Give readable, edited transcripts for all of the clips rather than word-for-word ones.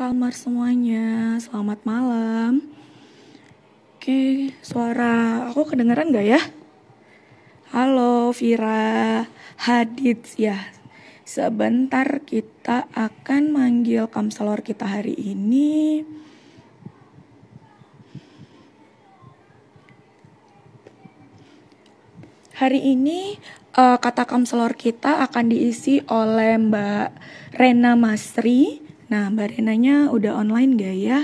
Kalmar semuanya, selamat malam. Oke, suara aku kedengeran gak ya? Halo Vira, Hadid ya. Sebentar kita akan manggil kamselor kita hari ini. Hari ini kata kamselor kita akan diisi oleh Mbak Rena Masri. Nah, Mbak Renanya udah online gak ya?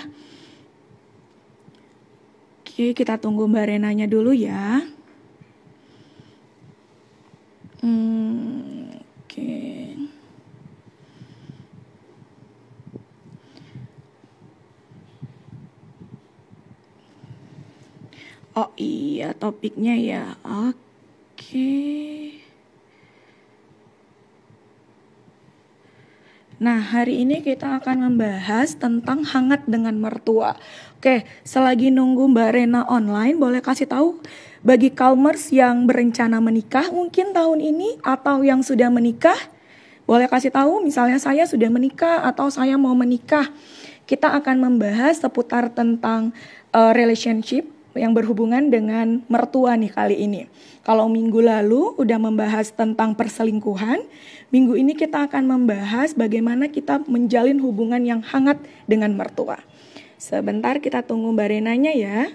Oke, kita tunggu Mbak Renanya dulu ya. Oke. Oh iya, topiknya ya. Oke. Nah, hari ini kita akan membahas tentang hangat dengan mertua. Oke, selagi nunggu Mbak Rena online, boleh kasih tahu bagi Kalmers yang berencana menikah mungkin tahun ini atau yang sudah menikah, boleh kasih tahu misalnya saya sudah menikah atau saya mau menikah. Kita akan membahas seputar tentang relationship yang berhubungan dengan mertua nih kali ini. Kalau minggu lalu udah membahas tentang perselingkuhan, minggu ini kita akan membahas bagaimana kita menjalin hubungan yang hangat dengan mertua. Sebentar kita tunggu Mbak Renanya ya.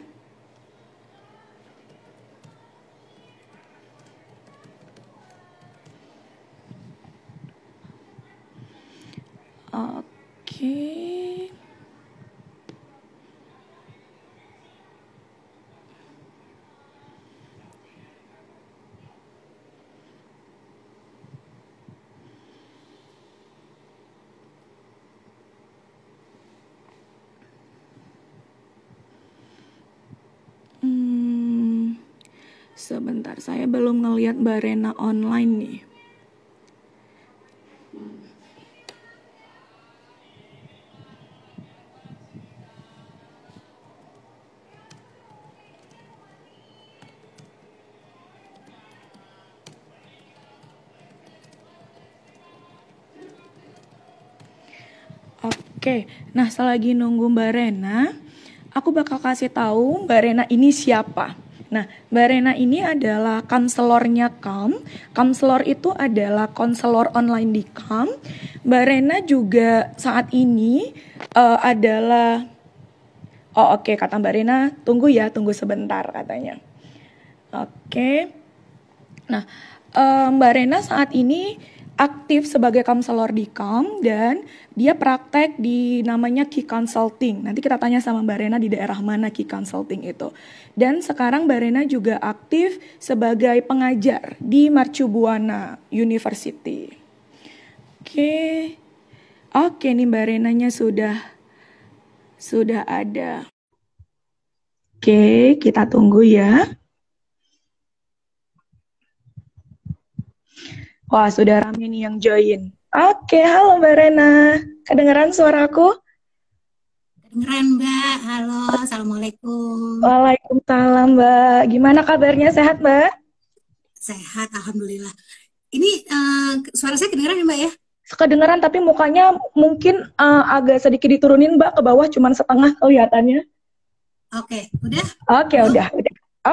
Oke. Sebentar, saya belum ngelihat Mbak Rena online nih. Oke, nah selagi nunggu Mbak Rena, aku bakal kasih tahu Mbak Rena ini siapa. Nah, Mbak Rena ini adalah konselornya KAM. Konselor itu adalah konselor online di KAM. Mbak Rena juga saat ini adalah oke, kata Mbak Rena, tunggu ya, tunggu sebentar katanya. Oke. Nah, Mbak Rena saat ini aktif sebagai konselor di KAM dan dia praktek di namanya Key Consulting. Nanti kita tanya sama Mbak Rena di daerah mana Key Consulting itu. Dan sekarang Mbak Rena juga aktif sebagai pengajar di Mercu Buana University. Oke nih Mbak Renanya sudah ada. Oke, kita tunggu ya. Wah, sudah rame nih yang join. Oke, halo Mbak Rena. Kedengeran suaraku? Kedengeran Mbak, halo, Assalamualaikum. Waalaikumsalam Mbak. Gimana kabarnya, sehat Mbak? Sehat, Alhamdulillah. Ini suara saya kedengeran ya Mbak ya? Kedengeran tapi mukanya mungkin agak sedikit diturunin Mbak ke bawah, cuman setengah kelihatannya. Oke, udah? Oke, udah.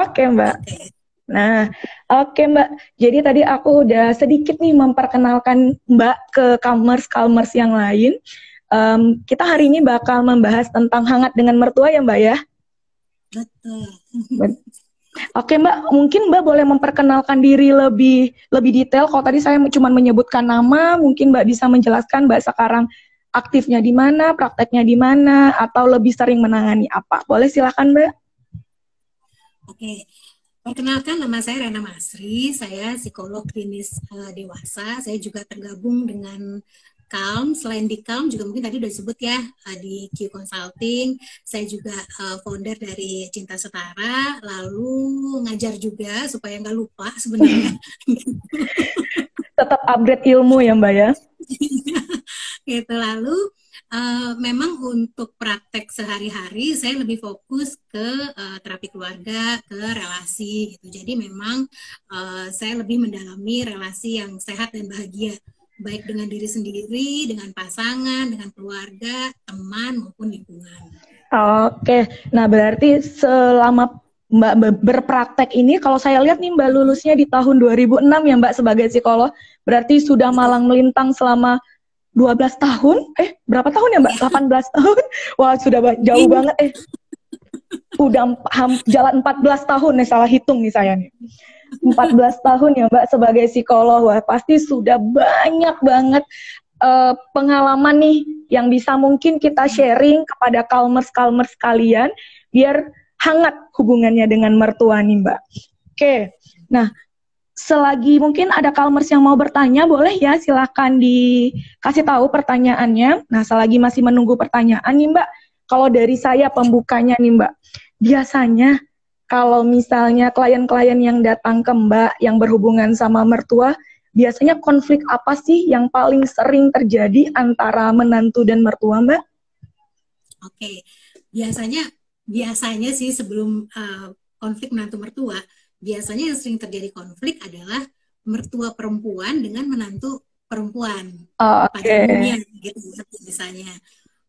Oke Mbak. Oke. Nah, oke Mbak. Jadi tadi aku udah sedikit nih memperkenalkan Mbak ke Kalmers yang lain. Kita hari ini bakal membahas tentang hangat dengan mertua ya Mbak ya? Betul. Oke Mbak, mungkin Mbak boleh memperkenalkan diri lebih detail. Kalau tadi saya cuma menyebutkan nama, mungkin Mbak bisa menjelaskan Mbak sekarang aktifnya di mana, prakteknya di mana, atau lebih sering menangani apa. Boleh silakan Mbak. Oke. Perkenalkan, nama saya Rena Masri, saya psikolog klinis dewasa. Saya juga tergabung dengan KALM. Selain di KALM juga mungkin tadi udah disebut ya, di Q Consulting. Saya juga founder dari Cinta Setara, lalu ngajar juga supaya nggak lupa sebenarnya. Tetap upgrade ilmu ya Mbak ya. Gitu. Lalu memang untuk praktek sehari-hari saya lebih fokus ke terapi keluarga, ke relasi gitu. Jadi memang saya lebih mendalami relasi yang sehat dan bahagia, baik dengan diri sendiri, dengan pasangan, dengan keluarga, teman maupun lingkungan. Oke, nah berarti selama Mbak berpraktek ini, kalau saya lihat nih Mbak lulusnya di tahun 2006 ya Mbak sebagai psikolog, berarti sudah Betul. malang melintang selama 12 tahun, berapa tahun ya Mbak? 18 tahun? Wah, sudah jauh banget, udah jalan 14 tahun nih, salah hitung nih saya nih. 14 tahun ya Mbak sebagai psikolog, wah pasti sudah banyak banget pengalaman nih yang bisa mungkin kita sharing kepada Calmers kalian, biar hangat hubungannya dengan mertua nih Mbak. Oke, nah selagi mungkin ada Calmers yang mau bertanya, boleh ya silahkan dikasih tahu pertanyaannya. Nah, selagi masih menunggu pertanyaan nih Mbak, kalau dari saya pembukanya nih Mbak, biasanya kalau misalnya klien-klien yang datang ke Mbak yang berhubungan sama mertua, biasanya konflik apa sih yang paling sering terjadi antara menantu dan mertua Mbak? Oke, biasanya sih sebelum konflik menantu mertua, biasanya yang sering terjadi konflik adalah mertua perempuan dengan menantu perempuan pada umumnya gitu misalnya.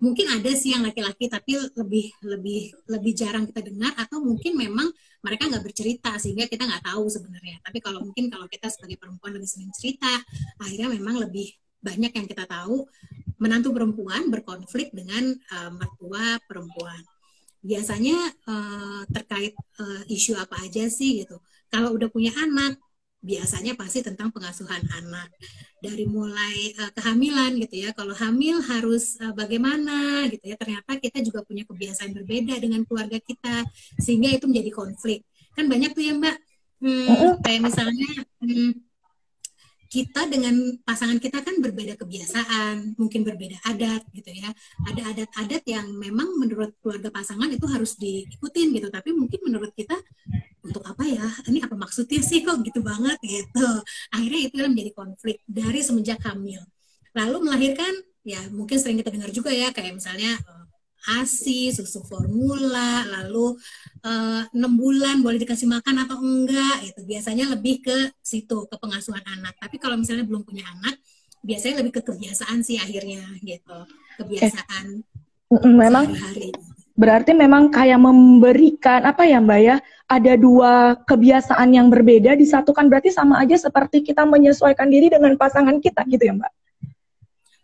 Mungkin ada sih yang laki-laki tapi lebih jarang kita dengar, atau mungkin memang mereka nggak bercerita sehingga kita nggak tahu sebenarnya. Tapi kalau kita sebagai perempuan lebih sering cerita, akhirnya memang lebih banyak yang kita tahu menantu perempuan berkonflik dengan mertua perempuan. Biasanya terkait isu apa aja sih gitu. Kalau udah punya anak, biasanya pasti tentang pengasuhan anak. Dari mulai kehamilan gitu ya, kalau hamil harus bagaimana gitu ya, ternyata kita juga punya kebiasaan berbeda dengan keluarga kita, sehingga itu menjadi konflik. Kan banyak tuh ya Mbak, kayak misalnya kita dengan pasangan kita kan berbeda kebiasaan, mungkin berbeda adat gitu ya. Ada adat-adat yang memang menurut keluarga pasangan itu harus diikutin gitu, tapi mungkin menurut kita untuk apa ya? Ini apa maksudnya sih kok gitu banget gitu. Akhirnya itu yang menjadi konflik dari semenjak hamil. Lalu melahirkan, ya mungkin sering kita dengar juga ya, kayak misalnya ASI, susu formula, lalu 6 bulan boleh dikasih makan atau enggak, itu biasanya lebih ke situ, ke pengasuhan anak. Tapi kalau misalnya belum punya anak, biasanya lebih ke kebiasaan sih akhirnya gitu, kebiasaan memang sehari-hari. Berarti memang kayak memberikan apa ya Mbak ya, ada dua kebiasaan yang berbeda disatukan, berarti sama aja seperti kita menyesuaikan diri dengan pasangan kita gitu ya Mbak?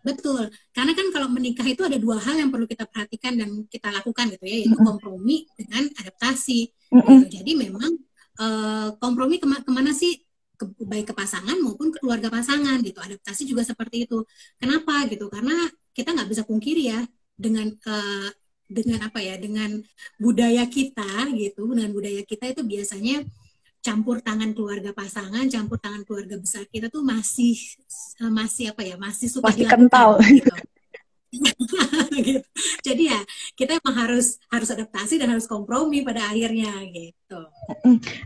Betul, karena kan kalau menikah itu ada dua hal yang perlu kita perhatikan dan kita lakukan gitu ya, yaitu kompromi dengan adaptasi. Gitu. Jadi memang kompromi kemana sih, baik ke pasangan maupun ke keluarga pasangan gitu. Adaptasi juga seperti itu. Kenapa gitu? Karena kita nggak bisa pungkiri ya dengan apa ya, dengan budaya kita gitu, dengan budaya kita itu biasanya campur tangan keluarga pasangan, campur tangan keluarga besar kita tuh masih apa ya, masih suka masih dilakukan kental gitu. Gitu. Jadi ya kita emang harus adaptasi dan harus kompromi pada akhirnya gitu.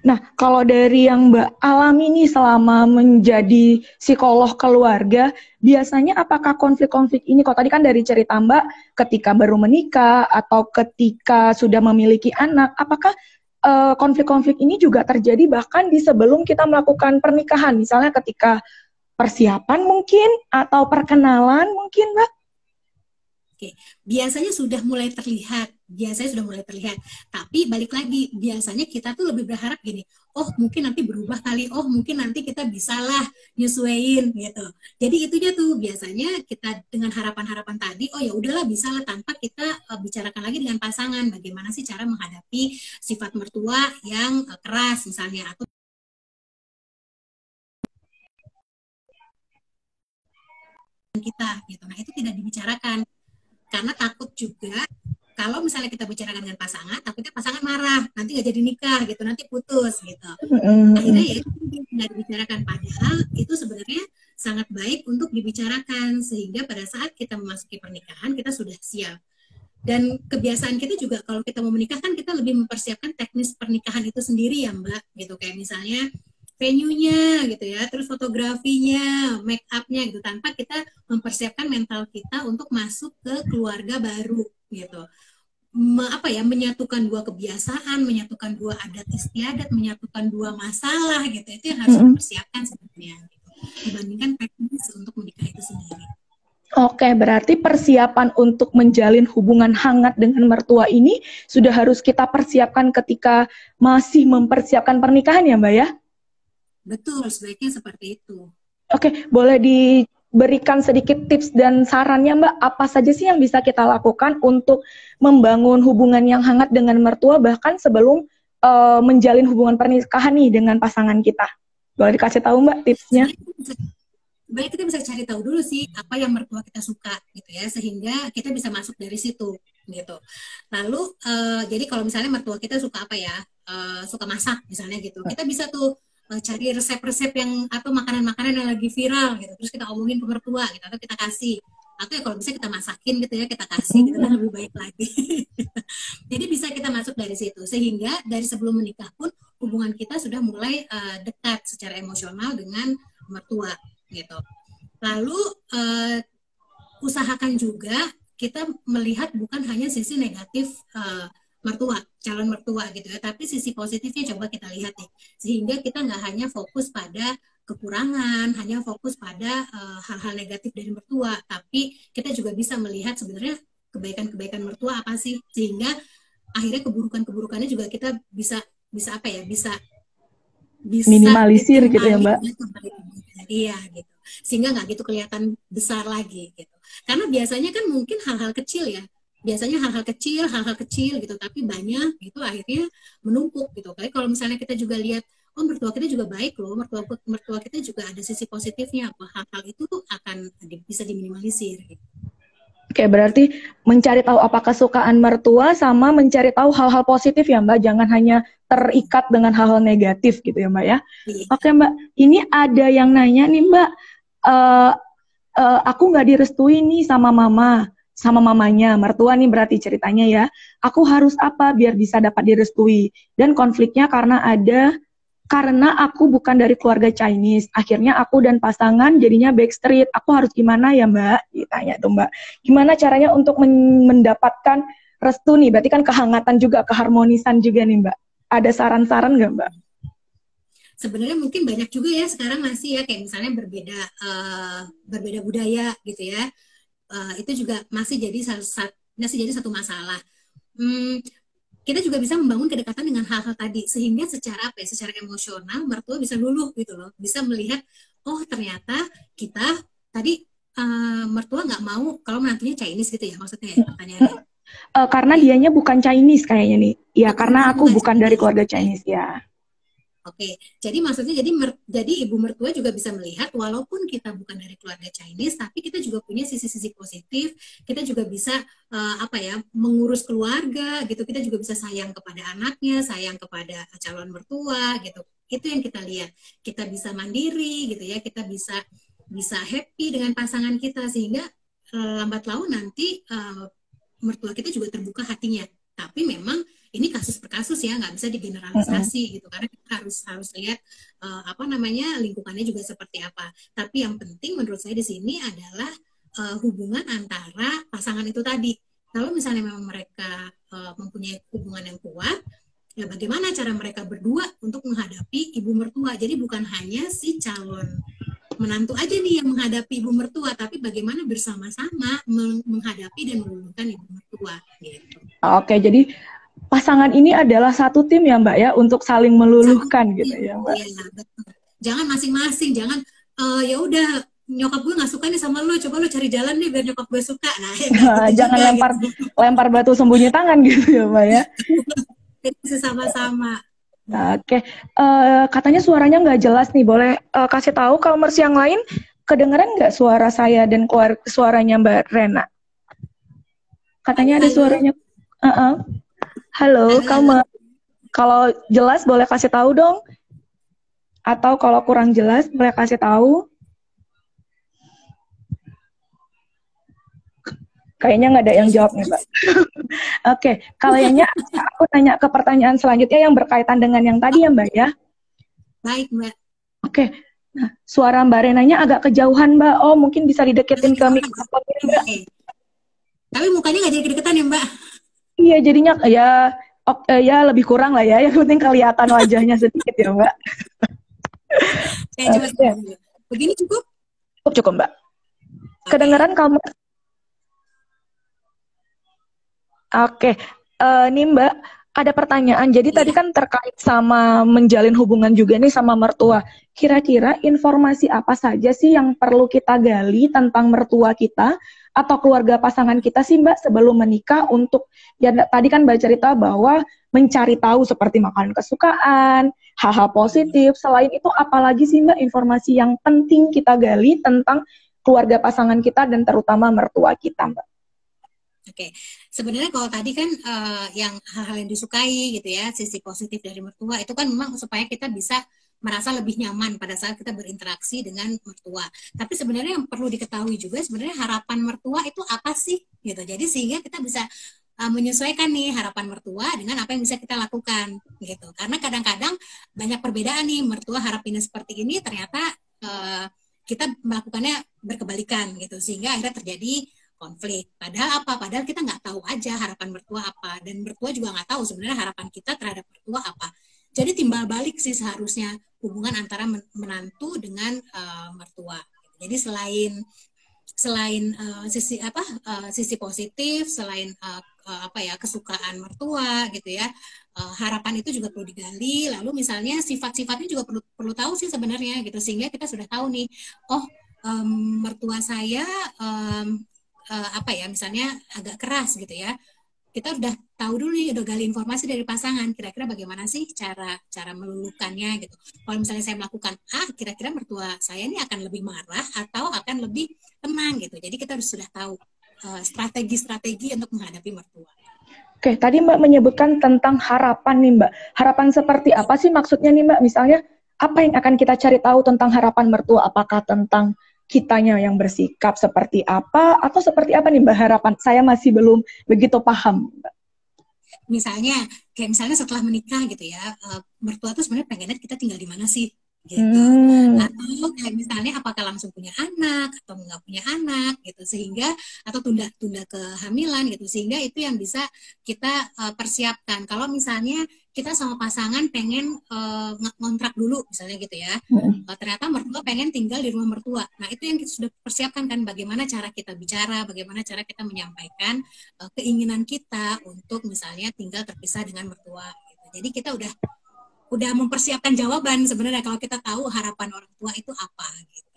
Nah, kalau dari yang Mbak alami nih selama menjadi psikolog keluarga, biasanya apakah konflik-konflik ini, kok tadi kan dari cerita Mbak ketika baru menikah atau ketika sudah memiliki anak, apakah konflik-konflik ini juga terjadi bahkan di sebelum kita melakukan pernikahan, misalnya ketika persiapan mungkin atau perkenalan mungkin Mbak? Oke, biasanya sudah mulai terlihat, tapi balik lagi, biasanya kita tuh lebih berharap gini, oh mungkin nanti berubah kali, oh mungkin nanti kita bisalah nyesuaiin gitu. Jadi itunya tuh biasanya kita dengan harapan-harapan tadi, oh ya udahlah bisalah, tanpa kita bicarakan lagi dengan pasangan bagaimana sih cara menghadapi sifat mertua yang keras misalnya, atau kita gitu. Nah, itu tidak dibicarakan. Karena takut juga kalau misalnya kita bicarakan dengan pasangan, takutnya pasangan marah, nanti nggak jadi nikah gitu, nanti putus gitu. Akhirnya ya itu nggak dibicarakan, padahal itu sebenarnya sangat baik untuk dibicarakan sehingga pada saat kita memasuki pernikahan kita sudah siap. Dan kebiasaan kita juga kalau kita mau menikah kan kita lebih mempersiapkan teknis pernikahan itu sendiri ya Mbak, gitu, kayak misalnya venue-nya gitu ya, terus fotografinya, make up-nya gitu, tanpa kita mempersiapkan mental kita untuk masuk ke keluarga baru gitu. Menyatukan dua kebiasaan, menyatukan dua adat istiadat, menyatukan dua masalah gitu, itu yang harus dipersiapkan sebenarnya. Gitu. dibandingkan teknis untuk menikah itu sendiri. Oke, berarti persiapan untuk menjalin hubungan hangat dengan mertua ini sudah harus kita persiapkan ketika masih mempersiapkan pernikahan ya Mbak ya? Betul, sebaiknya seperti itu. Oke, boleh diberikan sedikit tips dan sarannya Mbak, apa saja sih yang bisa kita lakukan untuk membangun hubungan yang hangat dengan mertua bahkan sebelum menjalin hubungan pernikahan nih dengan pasangan kita? Boleh dikasih tahu Mbak tipsnya? Sebenarnya kita bisa cari tahu dulu sih apa yang mertua kita suka gitu ya, sehingga kita bisa masuk dari situ gitu. Lalu jadi kalau misalnya mertua kita suka apa ya, suka masak misalnya gitu, kita bisa tuh cari resep-resep yang atau makanan-makanan yang lagi viral gitu, terus kita omongin ke mertua gitu, atau kita kasih, atau ya kalau bisa kita masakin gitu ya, kita kasih gitu kan lebih baik lagi. Jadi bisa kita masuk dari situ, sehingga dari sebelum menikah pun hubungan kita sudah mulai dekat secara emosional dengan mertua gitu. Lalu usahakan juga kita melihat bukan hanya sisi negatif mertua, calon mertua gitu ya, tapi sisi positifnya coba kita lihat nih, sehingga kita nggak hanya fokus pada kekurangan, hanya fokus pada hal-hal negatif dari mertua, tapi kita juga bisa melihat sebenarnya kebaikan-kebaikan mertua apa sih, sehingga akhirnya keburukan-keburukannya juga kita bisa apa ya, bisa minimalisir gitu ya Mbak. Iya gitu, sehingga nggak gitu kelihatan besar lagi gitu. Karena biasanya kan mungkin hal-hal kecil ya, biasanya hal-hal kecil gitu, tapi banyak gitu akhirnya menumpuk gitu. Kayak kalau misalnya kita juga lihat, oh mertua kita juga baik loh, mertua kita juga ada sisi positifnya, apa hal-hal itu tuh akan bisa diminimalisir gitu. Oke, berarti mencari tahu apa kesukaan mertua sama mencari tahu hal-hal positif ya Mbak, jangan hanya terikat dengan hal-hal negatif gitu ya Mbak ya. Iya. Oke Mbak, ini ada yang nanya nih Mbak, aku nggak direstui nih sama mamanya, mertua nih berarti ceritanya ya. Aku harus apa biar bisa dapat direstui? Dan konfliknya karena aku bukan dari keluarga Chinese. Akhirnya aku dan pasangan jadinya backstreet. Aku harus gimana ya Mbak? Ditanya tuh Mbak. Gimana caranya untuk mendapatkan restu nih? Berarti kan kehangatan juga, keharmonisan juga nih Mbak. Ada saran-saran nggak Mbak? Sebenarnya mungkin banyak juga ya sekarang masih ya, kayak misalnya berbeda budaya gitu ya. Itu juga masih jadi satu masalah. Kita juga bisa membangun kedekatan dengan hal-hal tadi, sehingga secara emosional mertua bisa luluh gitu loh, bisa melihat oh ternyata kita tadi mertua nggak mau kalau menantunya Chinese gitu ya, maksudnya ya, pertanyaannya. Karena dianya bukan Chinese kayaknya nih, ya karena aku bukan dari keluarga Chinese ya. Oke, jadi maksudnya jadi ibu mertua juga bisa melihat walaupun kita bukan dari keluarga Chinese, tapi kita juga punya sisi-sisi positif. Kita juga bisa mengurus keluarga gitu. Kita juga bisa sayang kepada anaknya, sayang kepada calon mertua gitu. Itu yang kita lihat. Kita bisa mandiri gitu ya. Kita bisa happy dengan pasangan kita, sehingga lambat laun nanti mertua kita juga terbuka hatinya. Tapi memang ini kasus per kasus ya, nggak bisa digeneralisasi gitu, karena kita harus lihat lingkungannya juga seperti apa. Tapi yang penting menurut saya di sini adalah hubungan antara pasangan itu tadi. Kalau misalnya memang mereka mempunyai hubungan yang kuat, ya bagaimana cara mereka berdua untuk menghadapi ibu mertua. Jadi bukan hanya si calon menantu aja nih yang menghadapi ibu mertua, tapi bagaimana bersama-sama menghadapi dan meluluhkan ibu mertua gitu. Oke, jadi pasangan ini adalah satu tim ya Mbak ya, untuk saling meluluhkan gitu ya Mbak. Iya, betul. Jangan masing-masing, jangan ya udah nyokap gue nggak suka nih sama lo, coba lo cari jalan nih biar nyokap gue suka. Nah, gitu jangan juga, lempar batu sembunyi tangan gitu ya Mbak ya. Sama-sama. Oke, katanya suaranya nggak jelas nih, boleh kasih tahu Kalmers yang lain kedengeran nggak suara saya dan suaranya Mbak Rena? Katanya ada suaranya. Halo, Kalmers. Kalau jelas boleh kasih tahu dong. Atau kalau kurang jelas boleh kasih tahu. Kayaknya nggak ada yang jawab nih, Mbak. Oke, kayaknya aku tanya ke pertanyaan selanjutnya yang berkaitan dengan yang tadi ya, Mbak ya. Baik, Mbak. Oke, nah, suara Mbak Renanya agak kejauhan, Mbak. Oh, mungkin bisa dideketin ke mikrofon, Mbak. Tapi mukanya nggak jadi kedeketan ya, Mbak? Iya, jadinya ya lebih kurang lah ya. Yang penting kelihatan wajahnya sedikit ya, Mbak. Coba Begini cukup? Cukup cukup Mbak. Oke. Kedengeran kamu? Oke, nih Mbak, ada pertanyaan. Jadi tadi Iya. kan terkait sama menjalin hubungan juga nih sama mertua. Kira-kira informasi apa saja sih yang perlu kita gali tentang mertua kita atau keluarga pasangan kita sih Mbak sebelum menikah untuk, ya tadi kan Mbak cerita bahwa mencari tahu seperti makanan kesukaan, hal-hal positif. Selain itu apalagi sih Mbak informasi yang penting kita gali tentang keluarga pasangan kita dan terutama mertua kita Mbak? Oke, sebenarnya kalau tadi kan yang hal-hal yang disukai gitu ya, sisi positif dari mertua itu kan memang supaya kita bisa merasa lebih nyaman pada saat kita berinteraksi dengan mertua. Tapi sebenarnya yang perlu diketahui juga sebenarnya harapan mertua itu apa sih gitu. Jadi sehingga kita bisa menyesuaikan nih harapan mertua dengan apa yang bisa kita lakukan gitu. Karena kadang-kadang banyak perbedaan nih, mertua harapinnya seperti ini ternyata kita melakukannya berkebalikan gitu, sehingga akhirnya terjadi konflik. Padahal apa? Padahal kita nggak tahu aja harapan mertua apa, dan mertua juga nggak tahu sebenarnya harapan kita terhadap mertua apa. Jadi timbal balik sih seharusnya hubungan antara menantu dengan mertua. Jadi selain sisi positif, selain kesukaan mertua gitu ya, harapan itu juga perlu digali. Lalu misalnya sifat-sifatnya juga perlu tahu sih sebenarnya gitu, sehingga kita sudah tahu nih, oh mertua saya misalnya agak keras gitu ya, kita udah tahu dulu nih, udah gali informasi dari pasangan, kira-kira bagaimana sih cara melulukannya gitu. Kalau misalnya saya melakukan A, kira-kira mertua saya ini akan lebih marah atau akan lebih tenang gitu. Jadi kita harus sudah tahu strategi-strategi untuk menghadapi mertua. Oke, tadi Mbak menyebutkan tentang harapan nih Mbak. Harapan seperti apa sih maksudnya nih Mbak? Misalnya, apa yang akan kita cari tahu tentang harapan mertua? Apakah tentang kitanya yang bersikap seperti apa? Atau seperti apa nih Mbak harapan? Saya masih belum begitu paham Mbak. Kayak misalnya setelah menikah gitu ya, mertua tuh sebenarnya pengennya kita tinggal di mana sih? Gitu. Atau kayak misalnya apakah langsung punya anak atau nggak punya anak gitu, sehingga atau tunda kehamilan gitu, sehingga itu yang bisa kita persiapkan. Kalau misalnya kita sama pasangan pengen ngontrak dulu misalnya gitu ya, ternyata mertua pengen tinggal di rumah mertua. Nah itu yang kita sudah persiapkan kan, bagaimana cara kita bicara, bagaimana cara kita menyampaikan keinginan kita untuk misalnya tinggal terpisah dengan mertua gitu. Jadi kita udah mempersiapkan jawaban sebenarnya kalau kita tahu harapan orang tua itu apa gitu.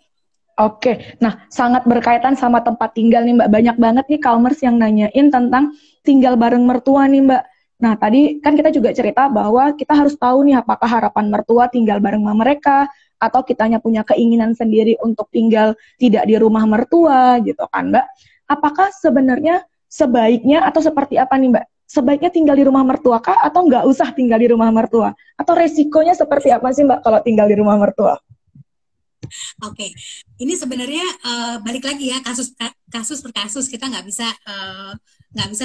Oke, nah sangat berkaitan sama tempat tinggal nih Mbak. Banyak banget nih Kalmers yang nanyain tentang tinggal bareng mertua nih Mbak. Nah tadi kan kita juga cerita bahwa kita harus tahu nih apakah harapan mertua tinggal bareng sama mereka atau kitanya punya keinginan sendiri untuk tinggal tidak di rumah mertua gitu kan Mbak. Apakah sebenarnya sebaiknya atau seperti apa nih Mbak? Sebaiknya tinggal di rumah mertua kah atau nggak usah tinggal di rumah mertua? Atau resikonya seperti apa sih Mbak kalau tinggal di rumah mertua? Oke, ini sebenarnya balik lagi ya, kasus per kasus, kita nggak bisa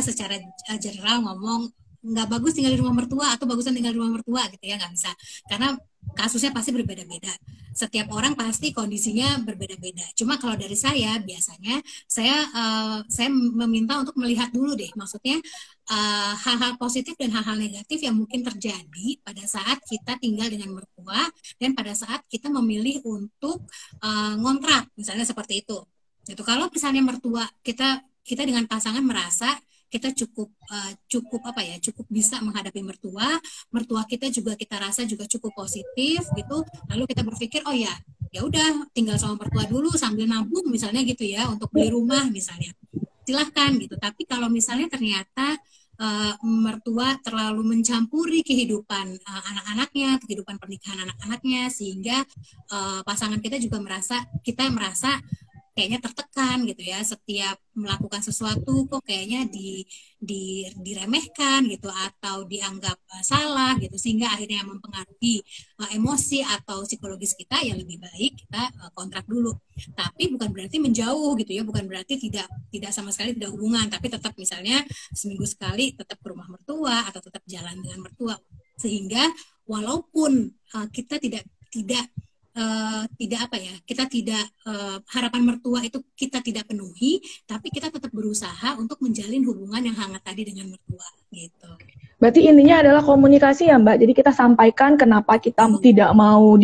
secara general ngomong nggak bagus tinggal di rumah mertua atau bagusan tinggal di rumah mertua gitu ya, nggak bisa, karena kasusnya pasti berbeda-beda. Setiap orang pasti kondisinya berbeda-beda. Cuma kalau dari saya biasanya saya meminta untuk melihat dulu deh, maksudnya hal-hal positif dan hal-hal negatif yang mungkin terjadi pada saat kita tinggal dengan mertua dan pada saat kita memilih untuk ngontrak misalnya seperti itu. Itu kalau misalnya mertua kita dengan pasangan merasa kita cukup bisa menghadapi mertua kita juga kita rasa juga cukup positif gitu, lalu kita berpikir oh ya udah tinggal sama mertua dulu sambil nabung misalnya gitu ya untuk beli rumah misalnya, silahkan gitu. Tapi kalau misalnya ternyata mertua terlalu mencampuri kehidupan anak-anaknya, kehidupan pernikahan anak-anaknya, sehingga pasangan kita juga merasa kayaknya tertekan gitu ya, setiap melakukan sesuatu kok kayaknya diremehkan gitu atau dianggap salah gitu, sehingga akhirnya mempengaruhi emosi atau psikologis kita, ya lebih baik kita kontrak dulu. Tapi bukan berarti menjauh gitu ya, bukan berarti tidak sama sekali tidak hubungan, tapi tetap misalnya seminggu sekali tetap ke rumah mertua atau tetap jalan dengan mertua, sehingga walaupun kita tidak harapan mertua itu kita tidak penuhi, tapi kita tetap berusaha untuk menjalin hubungan yang hangat tadi dengan mertua gitu. Berarti intinya adalah komunikasi ya Mbak. Jadi kita sampaikan kenapa kita tidak mau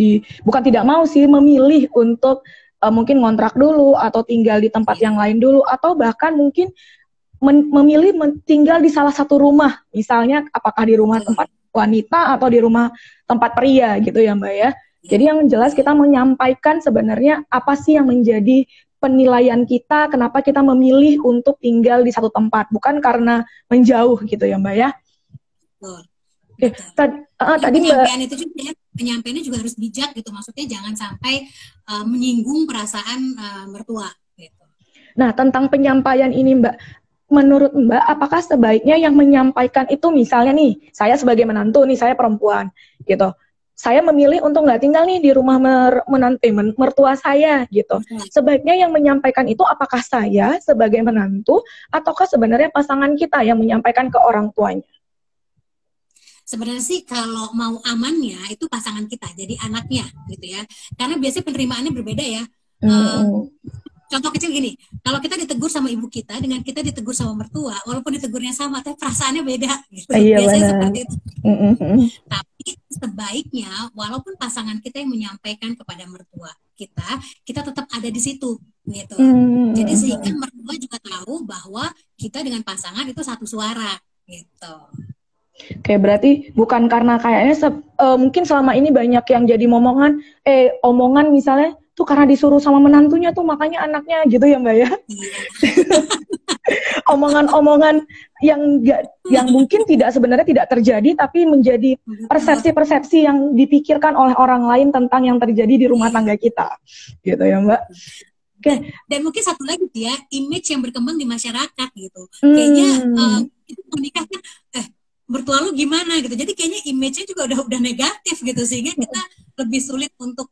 bukan tidak mau sih, memilih untuk mungkin ngontrak dulu atau tinggal di tempat yang lain dulu atau bahkan mungkin memilih tinggal di salah satu rumah. Misalnya apakah di rumah tempat wanita atau di rumah tempat pria gitu ya Mbak ya. Jadi yang jelas kita menyampaikan sebenarnya apa sih yang menjadi penilaian kita, kenapa kita memilih untuk tinggal di satu tempat, bukan karena menjauh gitu ya Mbak ya. Betul. Oke, tadi penyampaian itu juga ya, penyampaiannya juga harus bijak gitu, maksudnya jangan sampai menyinggung perasaan mertua gitu. Nah, tentang penyampaian ini Mbak, menurut Mbak, apakah sebaiknya yang menyampaikan itu misalnya nih, saya sebagai menantu nih, saya perempuan gitu, saya memilih untuk nggak tinggal nih di rumah mertua saya gitu. Sebaiknya yang menyampaikan itu apakah saya sebagai menantu ataukah sebenarnya pasangan kita yang menyampaikan ke orang tuanya? Sebenarnya sih kalau mau amannya itu pasangan kita, jadi anaknya gitu ya. Karena biasanya penerimaannya berbeda ya. Contoh kecil gini, kalau kita ditegur sama ibu kita dengan kita ditegur sama mertua, walaupun ditegurnya sama, tapi perasaannya beda. Gitu. Iya, biasanya benar. Seperti itu. Tapi sebaiknya walaupun pasangan kita yang menyampaikan kepada mertua kita tetap ada di situ gitu. Jadi sehingga mertua juga tahu bahwa kita dengan pasangan itu satu suara gitu. Oke, berarti bukan karena kayaknya mungkin selama ini banyak yang jadi omongan misalnya tuh karena disuruh sama menantunya tuh makanya anaknya gitu ya Mbak ya. Omongan-omongan yang mungkin sebenarnya tidak terjadi tapi menjadi persepsi-persepsi yang dipikirkan oleh orang lain tentang yang terjadi di rumah tangga kita. Gitu ya Mbak. Okay. Dan mungkin satu lagi ya, image yang berkembang di masyarakat gitu. Kayaknya itu menikahnya mertua lu gimana gitu, jadi kayaknya image-nya juga udah negatif gitu, sehingga kita lebih sulit untuk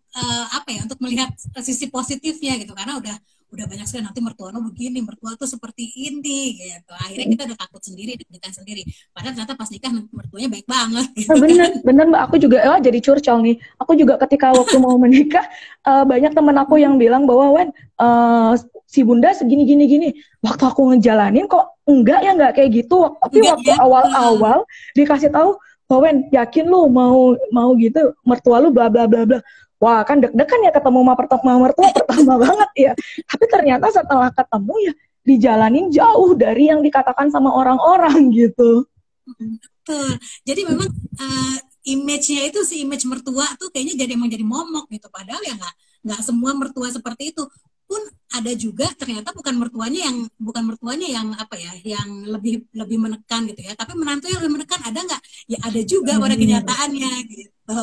untuk melihat sisi positifnya gitu, karena udah banyak sekali nanti mertua lu begini, mertua tuh seperti ini gitu, akhirnya kita udah takut sendiri, deg-degan sendiri, padahal ternyata pas nikah mertuanya baik banget gitu. Bener Mbak, aku juga jadi curcol nih, aku juga ketika waktu mau menikah banyak teman aku yang bilang bahwa si bunda segini waktu aku ngejalanin kok enggak kayak gitu, tapi waktu awal-awal dikasih tahu Wawen yakin lu mau gitu mertua lu bla bla bla bla, wah kan deg-degan ya ketemu sama mertua pertama banget ya, tapi ternyata setelah ketemu ya dijalanin jauh dari yang dikatakan sama orang-orang gitu. Betul. Jadi memang image-nya itu, si image mertua tuh kayaknya emang jadi momok gitu, padahal ya nggak semua mertua seperti itu. Pun ada juga ternyata bukan mertuanya yang yang lebih menekan gitu ya, tapi menantu yang lebih menekan ada nggak? Ya ada juga pada kenyataannya gitu.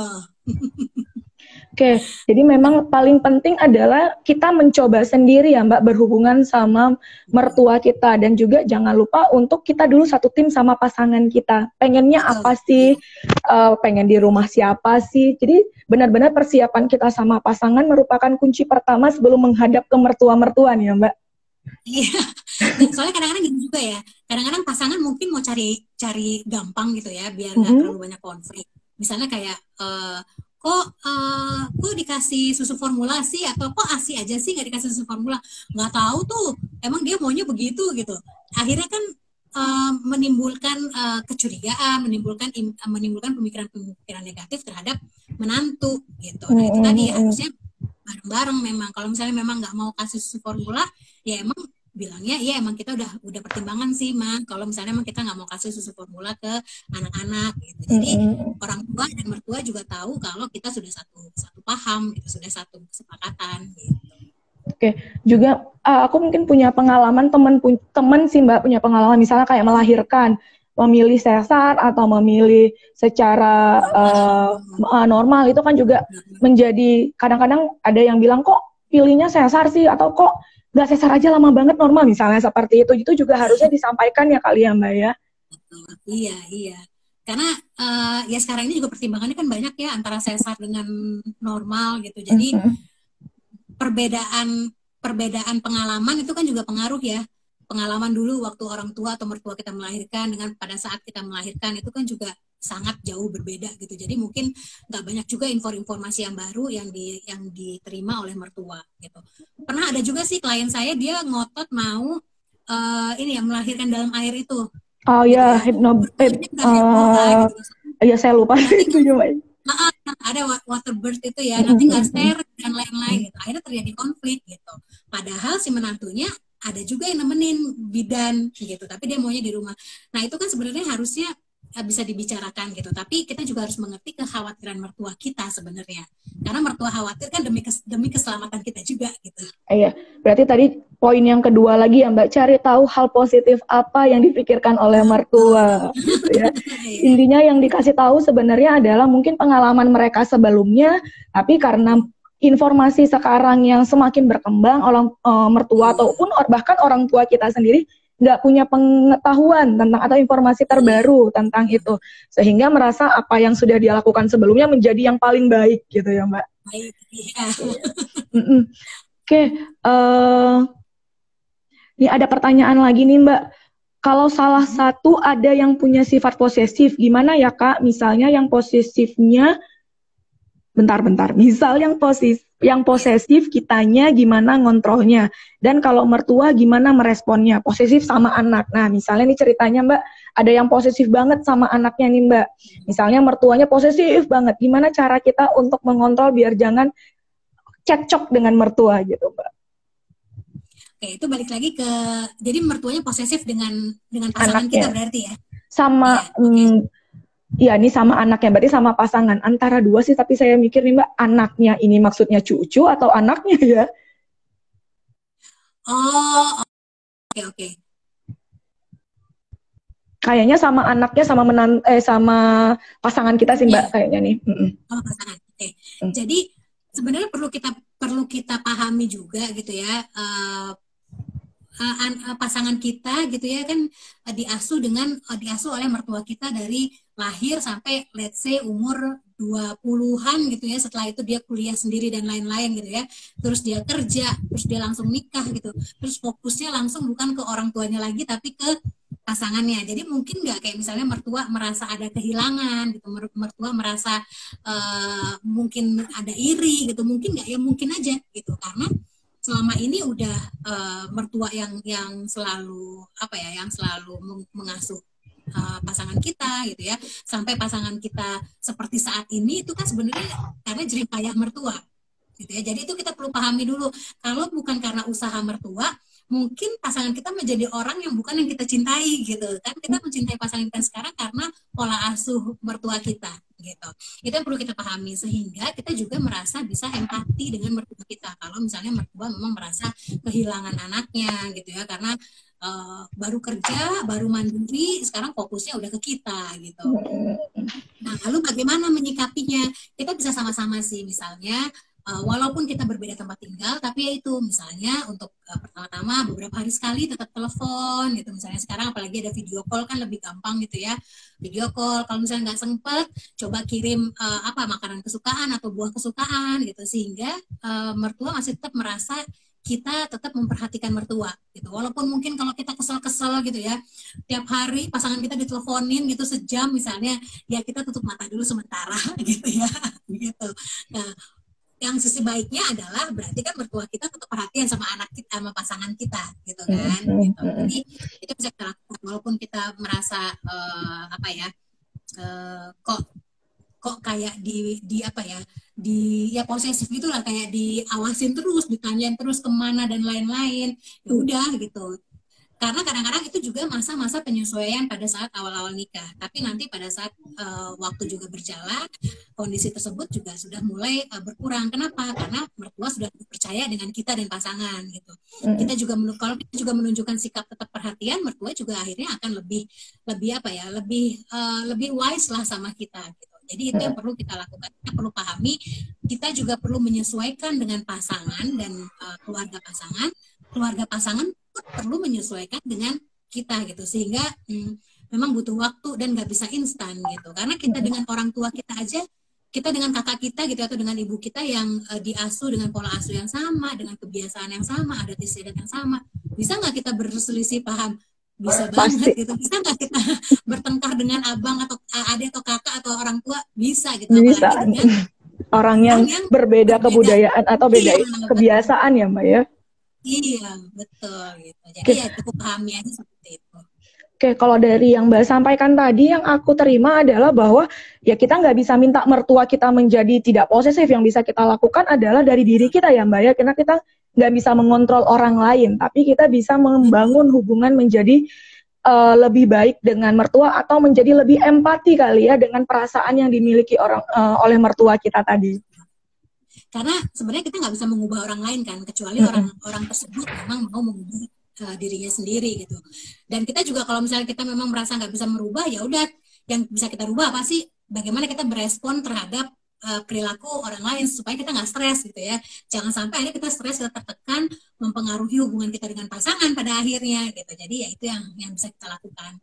Oke, jadi memang paling penting adalah kita mencoba sendiri ya Mbak berhubungan sama mertua kita, dan juga jangan lupa untuk kita dulu satu tim sama pasangan kita. Pengennya apa sih? Pengen di rumah siapa sih? Jadi benar-benar persiapan kita sama pasangan merupakan kunci pertama sebelum menghadap ke mertua-mertua nih ya Mbak. Iya, soalnya kadang-kadang gini juga ya, kadang-kadang pasangan mungkin mau cari gampang gitu ya, biar nggak terlalu banyak konflik. Misalnya kayak kok dikasih susu formula sih, atau kok ASI aja sih nggak dikasih susu formula, nggak tahu tuh emang dia maunya begitu gitu. Akhirnya kan menimbulkan kecurigaan, menimbulkan pemikiran negatif terhadap menantu gitu. Nah itu tadi harusnya bareng-bareng memang. Kalau misalnya memang nggak mau kasih susu formula, ya emang bilangnya ya emang kita udah pertimbangan sih Mang, kalau misalnya emang kita nggak mau kasih susu formula ke anak-anak gitu. Jadi orang tua dan mertua juga tahu kalau kita sudah satu paham gitu, sudah satu kesepakatan gitu. Oke, juga aku mungkin punya pengalaman, teman sih Mbak punya pengalaman misalnya kayak melahirkan, memilih sesar atau memilih secara normal, itu kan juga menjadi, kadang-kadang ada yang bilang kok pilihnya sesar sih, atau kok nggak sesar aja lama banget normal misalnya seperti itu juga harusnya disampaikan ya kali ya Mbak ya. Iya, karena ya sekarang ini juga pertimbangannya kan banyak ya antara sesar dengan normal gitu, jadi perbedaan pengalaman itu kan juga pengaruh ya. Pengalaman dulu waktu orang tua atau mertua kita melahirkan dengan pada saat kita melahirkan itu kan juga sangat jauh berbeda gitu. Jadi mungkin nggak banyak juga informasi yang baru yang diterima oleh mertua gitu. Pernah ada juga sih klien saya, dia ngotot mau melahirkan dalam air itu. Oh gitu ya, ya. Mertuanya udah heboh lah gitu. ya saya lupa Nanti itu cuma. ada waterbird itu ya, nanti nggak steril dan lain-lain gitu. Akhirnya terjadi konflik gitu. Padahal si menantunya ada juga yang nemenin bidan gitu, tapi dia maunya di rumah. Nah itu kan sebenarnya harusnya bisa dibicarakan gitu. Tapi kita juga harus mengerti kekhawatiran mertua kita sebenarnya. Karena mertua khawatir kan demi keselamatan kita juga gitu. Iya, berarti tadi poin yang kedua lagi ya Mbak, cari tahu hal positif apa yang dipikirkan oleh mertua, gitu ya. Intinya yang dikasih tahu sebenarnya adalah mungkin pengalaman mereka sebelumnya, tapi karena informasi sekarang yang semakin berkembang, mertua ataupun bahkan orang tua kita sendiri nggak punya pengetahuan tentang atau informasi terbaru tentang itu, sehingga merasa apa yang sudah dia lakukan sebelumnya menjadi yang paling baik gitu ya Mbak. Baik, ya. Oke, ini ada pertanyaan lagi nih Mbak. Kalau salah satu ada yang punya sifat posesif, gimana ya Kak? Misalnya yang posesifnya, bentar-bentar. Misal yang posesif kitanya gimana ngontrolnya? Dan kalau mertua gimana meresponnya? Posesif sama anak. Nah, misalnya nih ceritanya Mbak, ada yang posesif banget sama anaknya nih Mbak. Misalnya mertuanya posesif banget. Gimana cara kita untuk mengontrol biar jangan cekcok dengan mertua gitu Mbak? Oke, itu balik lagi ke, jadi mertuanya posesif dengan pasangan anaknya. kita berarti ya? Sama, ya ini sama anaknya, berarti sama pasangan. Antara dua sih, tapi saya mikir nih Mbak, anaknya ini maksudnya cucu atau anaknya ya? Oh, oke. Kayaknya sama anaknya, sama pasangan kita sih Mbak, kayaknya nih. Oh, pasangan. Oke. Jadi sebenarnya perlu kita pahami juga gitu ya. Pasangan kita gitu ya kan diasuh oleh mertua kita dari lahir sampai let's say umur 20-an gitu ya. Setelah itu dia kuliah sendiri dan lain-lain gitu ya. Terus dia kerja, terus dia langsung nikah gitu. Terus fokusnya langsung bukan ke orang tuanya lagi tapi ke pasangannya. Jadi mungkin nggak kayak misalnya mertua merasa ada kehilangan gitu, mertua merasa mungkin ada iri gitu, mungkin nggak, ya mungkin aja gitu, karena selama ini udah mertua yang selalu mengasuh pasangan kita gitu ya, sampai pasangan kita seperti saat ini itu kan sebenarnya karena jerih payah mertua gitu ya. Jadi itu kita perlu pahami dulu, kalau bukan karena usaha mertua mungkin pasangan kita menjadi orang yang bukan yang kita cintai gitu kan. Kita mencintai pasangan kita sekarang karena pola asuh mertua kita gitu. Itu yang perlu kita pahami, sehingga kita juga merasa bisa empati dengan mertua kita kalau misalnya mertua memang merasa kehilangan anaknya gitu ya, karena baru kerja, baru mandiri, sekarang fokusnya udah ke kita gitu. Nah, lalu bagaimana menyikapinya? Kita bisa sama-sama sih, misalnya walaupun kita berbeda tempat tinggal, tapi ya itu misalnya untuk pertama-tama beberapa hari sekali tetap telepon gitu. Misalnya sekarang apalagi ada video call kan lebih gampang gitu ya, video call. Kalau misalnya nggak sempat, coba kirim makanan kesukaan atau buah kesukaan gitu, sehingga mertua masih tetap merasa kita tetap memperhatikan mertua gitu. Walaupun mungkin kalau kita kesel-kesel gitu ya, tiap hari pasangan kita diteleponin gitu sejam misalnya, ya kita tutup mata dulu sementara gitu ya gitu. Nah, yang sisi baiknya adalah berarti kan mertua kita tetap perhatian sama anak kita, sama pasangan kita gitu kan gitu. Jadi itu bisa kita lakukan walaupun kita merasa kok kayak ya posesif gitulah, kayak diawasin terus, ditanyain terus kemana dan lain-lain. Ya udah gitu. Karena kadang-kadang itu juga masa-masa penyesuaian pada saat awal-awal nikah. Tapi nanti pada saat waktu juga berjalan, kondisi tersebut juga sudah mulai berkurang. Kenapa? Karena mertua sudah percaya dengan kita dan pasangan gitu. Kalau kita juga menunjukkan sikap tetap perhatian, mertua juga akhirnya akan lebih wise lah sama kita gitu. Jadi itu yang perlu kita lakukan. Kita perlu pahami, kita juga perlu menyesuaikan dengan pasangan dan keluarga pasangan. Keluarga pasangan perlu menyesuaikan dengan kita gitu, sehingga memang butuh waktu dan nggak bisa instan gitu. Karena kita dengan orang tua kita aja, kita dengan kakak kita gitu atau dengan ibu kita yang diasuh dengan pola asuh yang sama, dengan kebiasaan yang sama, adat istiadat yang sama, bisa nggak kita berselisih paham? Bisa banget gitu. Bisa nggak kita bertengkar dengan abang atau adik atau kakak atau orang tua? Bisa gitu. Bisa. Apalagi dengan orang yang berbeda kebudayaan atau beda kebiasaan ya Mbak ya. Iya, betul gitu. Jadi ya cukup pahami aja seperti itu. Oke, kalau dari yang Mbak sampaikan tadi, yang aku terima adalah bahwa ya kita nggak bisa minta mertua kita menjadi tidak posesif. Yang bisa kita lakukan adalah dari diri kita ya Mbak ya, karena kita nggak bisa mengontrol orang lain, tapi kita bisa membangun hubungan menjadi lebih baik dengan mertua atau menjadi lebih empati kali ya dengan perasaan yang dimiliki oleh mertua kita tadi. Karena sebenarnya kita nggak bisa mengubah orang lain kan, kecuali orang tersebut memang mau mengubah dirinya sendiri gitu. Dan kita juga kalau misalnya kita memang merasa nggak bisa merubah, ya udah yang bisa kita rubah apa sih? Bagaimana kita berespon terhadap perilaku orang lain supaya kita nggak stres gitu ya. Jangan sampai akhirnya kita stres, kita tertekan, mempengaruhi hubungan kita dengan pasangan pada akhirnya gitu. Jadi ya itu yang bisa kita lakukan.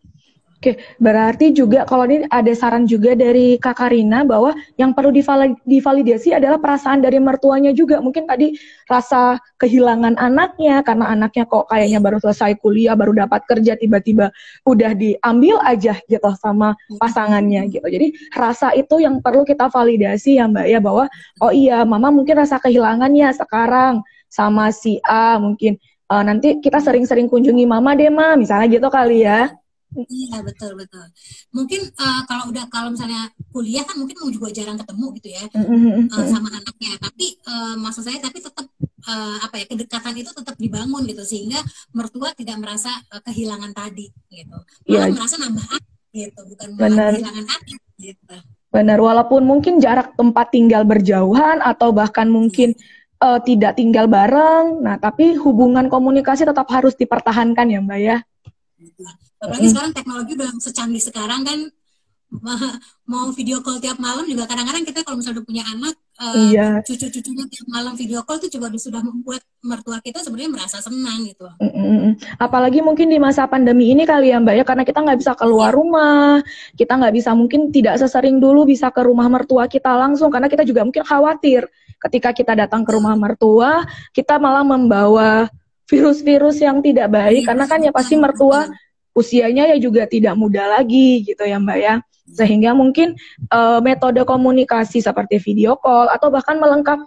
Oke, berarti juga kalau ini ada saran juga dari Kak Karina bahwa yang perlu divalidasi adalah perasaan dari mertuanya juga. Mungkin tadi rasa kehilangan anaknya karena anaknya kok kayaknya baru selesai kuliah, baru dapat kerja, tiba-tiba udah diambil aja gitu sama pasangannya gitu. Jadi rasa itu yang perlu kita validasi ya Mbak ya, bahwa oh iya mama mungkin rasa kehilangannya sekarang sama si A, mungkin nanti kita sering-sering kunjungi mama deh Ma, misalnya gitu kali ya. Iya betul. Mungkin kalau misalnya kuliah kan mungkin juga jarang ketemu gitu ya sama anaknya. Tapi maksud saya tapi tetap kedekatan itu tetap dibangun gitu sehingga mertua tidak merasa kehilangan tadi gitu. Malah merasa nambah gitu, bukan malah kehilangan anak gitu. Benar, walaupun mungkin jarak tempat tinggal berjauhan atau bahkan mungkin tidak tinggal bareng. Nah, tapi hubungan komunikasi tetap harus dipertahankan ya, Mbak ya. Apalagi sekarang teknologi udah secanggih sekarang kan, mau video call tiap malam juga kadang-kadang kita kalau misalnya udah punya anak, cucu-cucunya tiap malam video call tuh juga sudah membuat mertua kita sebenarnya merasa senang gitu. Apalagi mungkin di masa pandemi ini kali ya Mbak ya, karena kita nggak bisa keluar rumah, kita nggak bisa mungkin tidak sesering dulu bisa ke rumah mertua kita langsung, karena kita juga mungkin khawatir ketika kita datang ke rumah mertua, kita malah membawa virus-virus yang tidak baik, karena kan ya pasti mertua usianya ya juga tidak muda lagi gitu ya Mbak ya. Sehingga mungkin metode komunikasi seperti video call atau bahkan melengkap,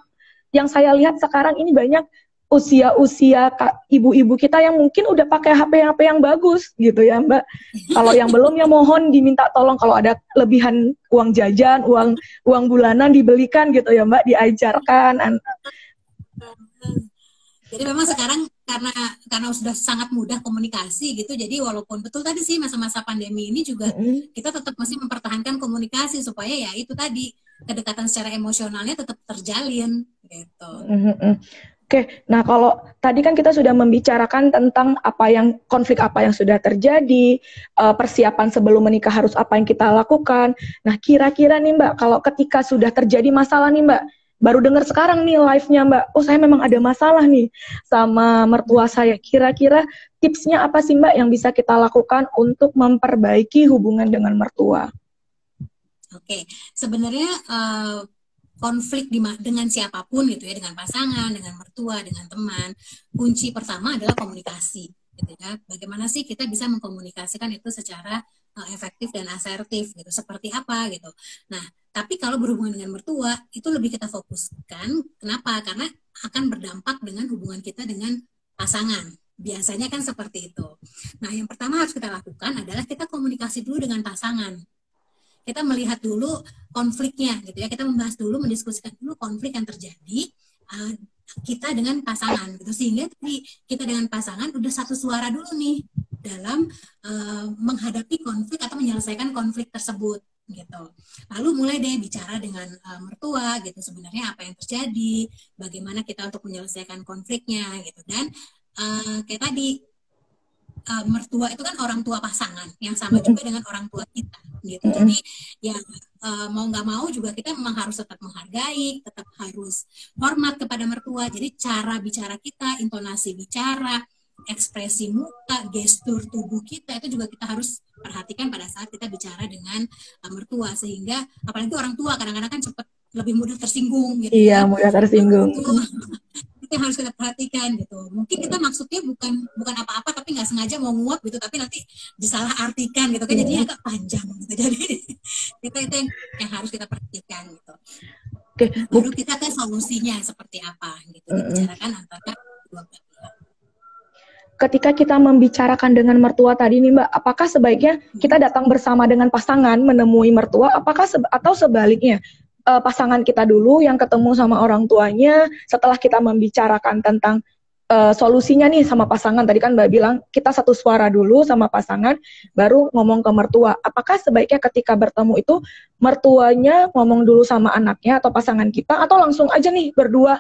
yang saya lihat sekarang ini banyak usia-usia ibu-ibu kita yang mungkin udah pakai HP yang bagus gitu ya Mbak. Kalau yang belum ya mohon diminta tolong, kalau ada lebihan uang jajan, uang bulanan dibelikan gitu ya Mbak, diajarkan. Jadi memang sekarang karena sudah sangat mudah komunikasi gitu, jadi walaupun betul tadi sih masa-masa pandemi ini juga kita tetap masih mempertahankan komunikasi supaya ya itu tadi kedekatan secara emosionalnya tetap terjalin gitu. Oke, nah kalau tadi kan kita sudah membicarakan tentang konflik apa yang sudah terjadi, persiapan sebelum menikah harus apa yang kita lakukan. Nah kira-kira nih Mbak, kalau ketika sudah terjadi masalah nih Mbak, baru dengar sekarang nih live-nya Mbak, oh saya memang ada masalah nih sama mertua saya. Kira-kira tipsnya apa sih Mbak yang bisa kita lakukan untuk memperbaiki hubungan dengan mertua? Oke, sebenarnya konflik dengan siapapun gitu ya, dengan pasangan, dengan mertua, dengan teman, kunci pertama adalah komunikasi. Gitu ya. Bagaimana sih kita bisa mengkomunikasikan itu secara efektif dan asertif gitu, seperti apa gitu. Nah, tapi kalau berhubungan dengan mertua itu lebih kita fokuskan. Kenapa? Karena akan berdampak dengan hubungan kita dengan pasangan. Biasanya kan seperti itu. Nah, yang pertama harus kita lakukan adalah kita komunikasi dulu dengan pasangan. Kita melihat dulu konfliknya gitu ya. Kita membahas dulu, mendiskusikan dulu konflik yang terjadi kita dengan pasangan gitu, sehingga kita dengan pasangan udah satu suara dulu nih dalam menghadapi konflik atau menyelesaikan konflik tersebut gitu. Lalu mulai deh bicara dengan mertua gitu, sebenarnya apa yang terjadi, bagaimana kita untuk menyelesaikan konfliknya gitu. Dan kayak tadi mertua itu kan orang tua pasangan yang sama juga dengan orang tua kita gitu. Jadi ya mau nggak mau juga kita memang harus tetap menghargai, tetap harus hormat kepada mertua. Jadi cara bicara kita, intonasi bicara, ekspresi muka, gestur tubuh kita itu juga kita harus perhatikan pada saat kita bicara dengan mertua, sehingga apalagi orang tua kadang-kadang kan cepat lebih mudah tersinggung gitu. Iya, mudah tersinggung. Itu yang harus kita perhatikan gitu. Mungkin kita maksudnya bukan apa-apa tapi nggak sengaja mau nguap gitu, tapi nanti disalahartikan gitu kan, jadinya agak panjang gitu. Jadi itu yang harus kita perhatikan gitu. Baru kita ke solusinya seperti apa gitu, dibicarakan antara dua belah pihak. ketika kita membicarakan dengan mertua tadi nih Mbak, apakah sebaiknya kita datang bersama dengan pasangan menemui mertua, apakah atau sebaliknya pasangan kita dulu yang ketemu sama orang tuanya setelah kita membicarakan tentang solusinya nih sama pasangan. Tadi kan Mbak bilang kita satu suara dulu sama pasangan baru ngomong ke mertua. Apakah sebaiknya ketika bertemu itu mertuanya ngomong dulu sama anaknya atau pasangan kita, atau langsung aja nih berdua?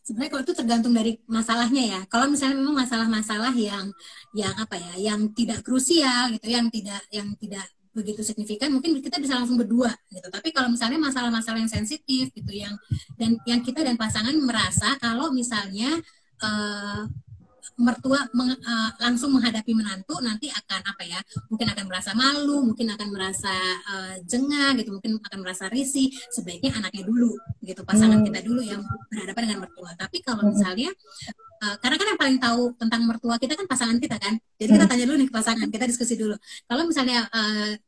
Sebenarnya kalau itu tergantung dari masalahnya ya. Kalau misalnya memang masalah-masalah yang apa ya, yang tidak krusial gitu, yang tidak begitu signifikan, mungkin kita bisa langsung berdua gitu. Tapi kalau misalnya masalah-masalah yang sensitif gitu, yang kita dan pasangan merasa kalau misalnya mertua langsung menghadapi menantu, nanti akan apa ya, mungkin akan merasa malu, mungkin akan merasa jengah gitu, mungkin akan merasa risih. Sebaiknya anaknya dulu gitu, pasangan kita dulu yang berhadapan dengan mertua. Tapi kalau misalnya karena kan yang paling tahu tentang mertua kita kan pasangan kita kan, jadi kita tanya dulu nih ke pasangan, kita diskusi dulu. Kalau misalnya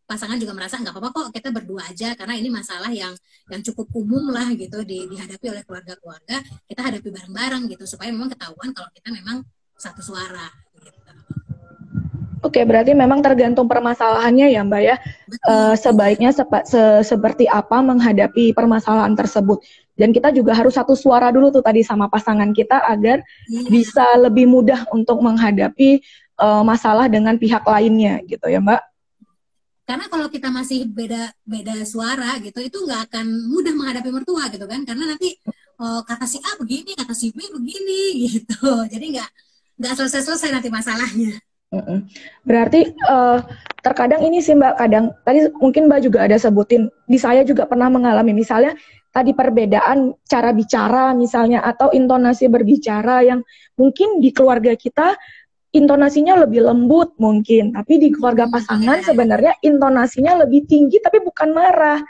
pasangan juga merasa nggak apa-apa kok kita berdua aja, karena ini masalah yang cukup umum lah gitu dihadapi oleh keluarga-keluarga, kita hadapi bareng-bareng gitu, supaya memang ketahuan kalau kita memang satu suara gitu. Oke, berarti memang tergantung permasalahannya ya Mbak ya. Sebaiknya seperti apa menghadapi permasalahan tersebut. Dan kita juga harus satu suara dulu tuh tadi sama pasangan kita agar bisa lebih mudah untuk menghadapi masalah dengan pihak lainnya gitu ya Mbak. Karena kalau kita masih beda suara gitu, itu nggak akan mudah menghadapi mertua gitu kan. Karena nanti kata si A begini, kata si B begini gitu. Jadi nggak selesai-selesai nanti masalahnya. Berarti terkadang ini sih Mbak, kadang tadi mungkin Mbak juga ada sebutin, di saya juga pernah mengalami misalnya tadi perbedaan cara bicara misalnya atau intonasi berbicara yang mungkin di keluarga kita intonasinya lebih lembut mungkin, tapi di keluarga pasangan sebenarnya intonasinya lebih tinggi tapi bukan marah.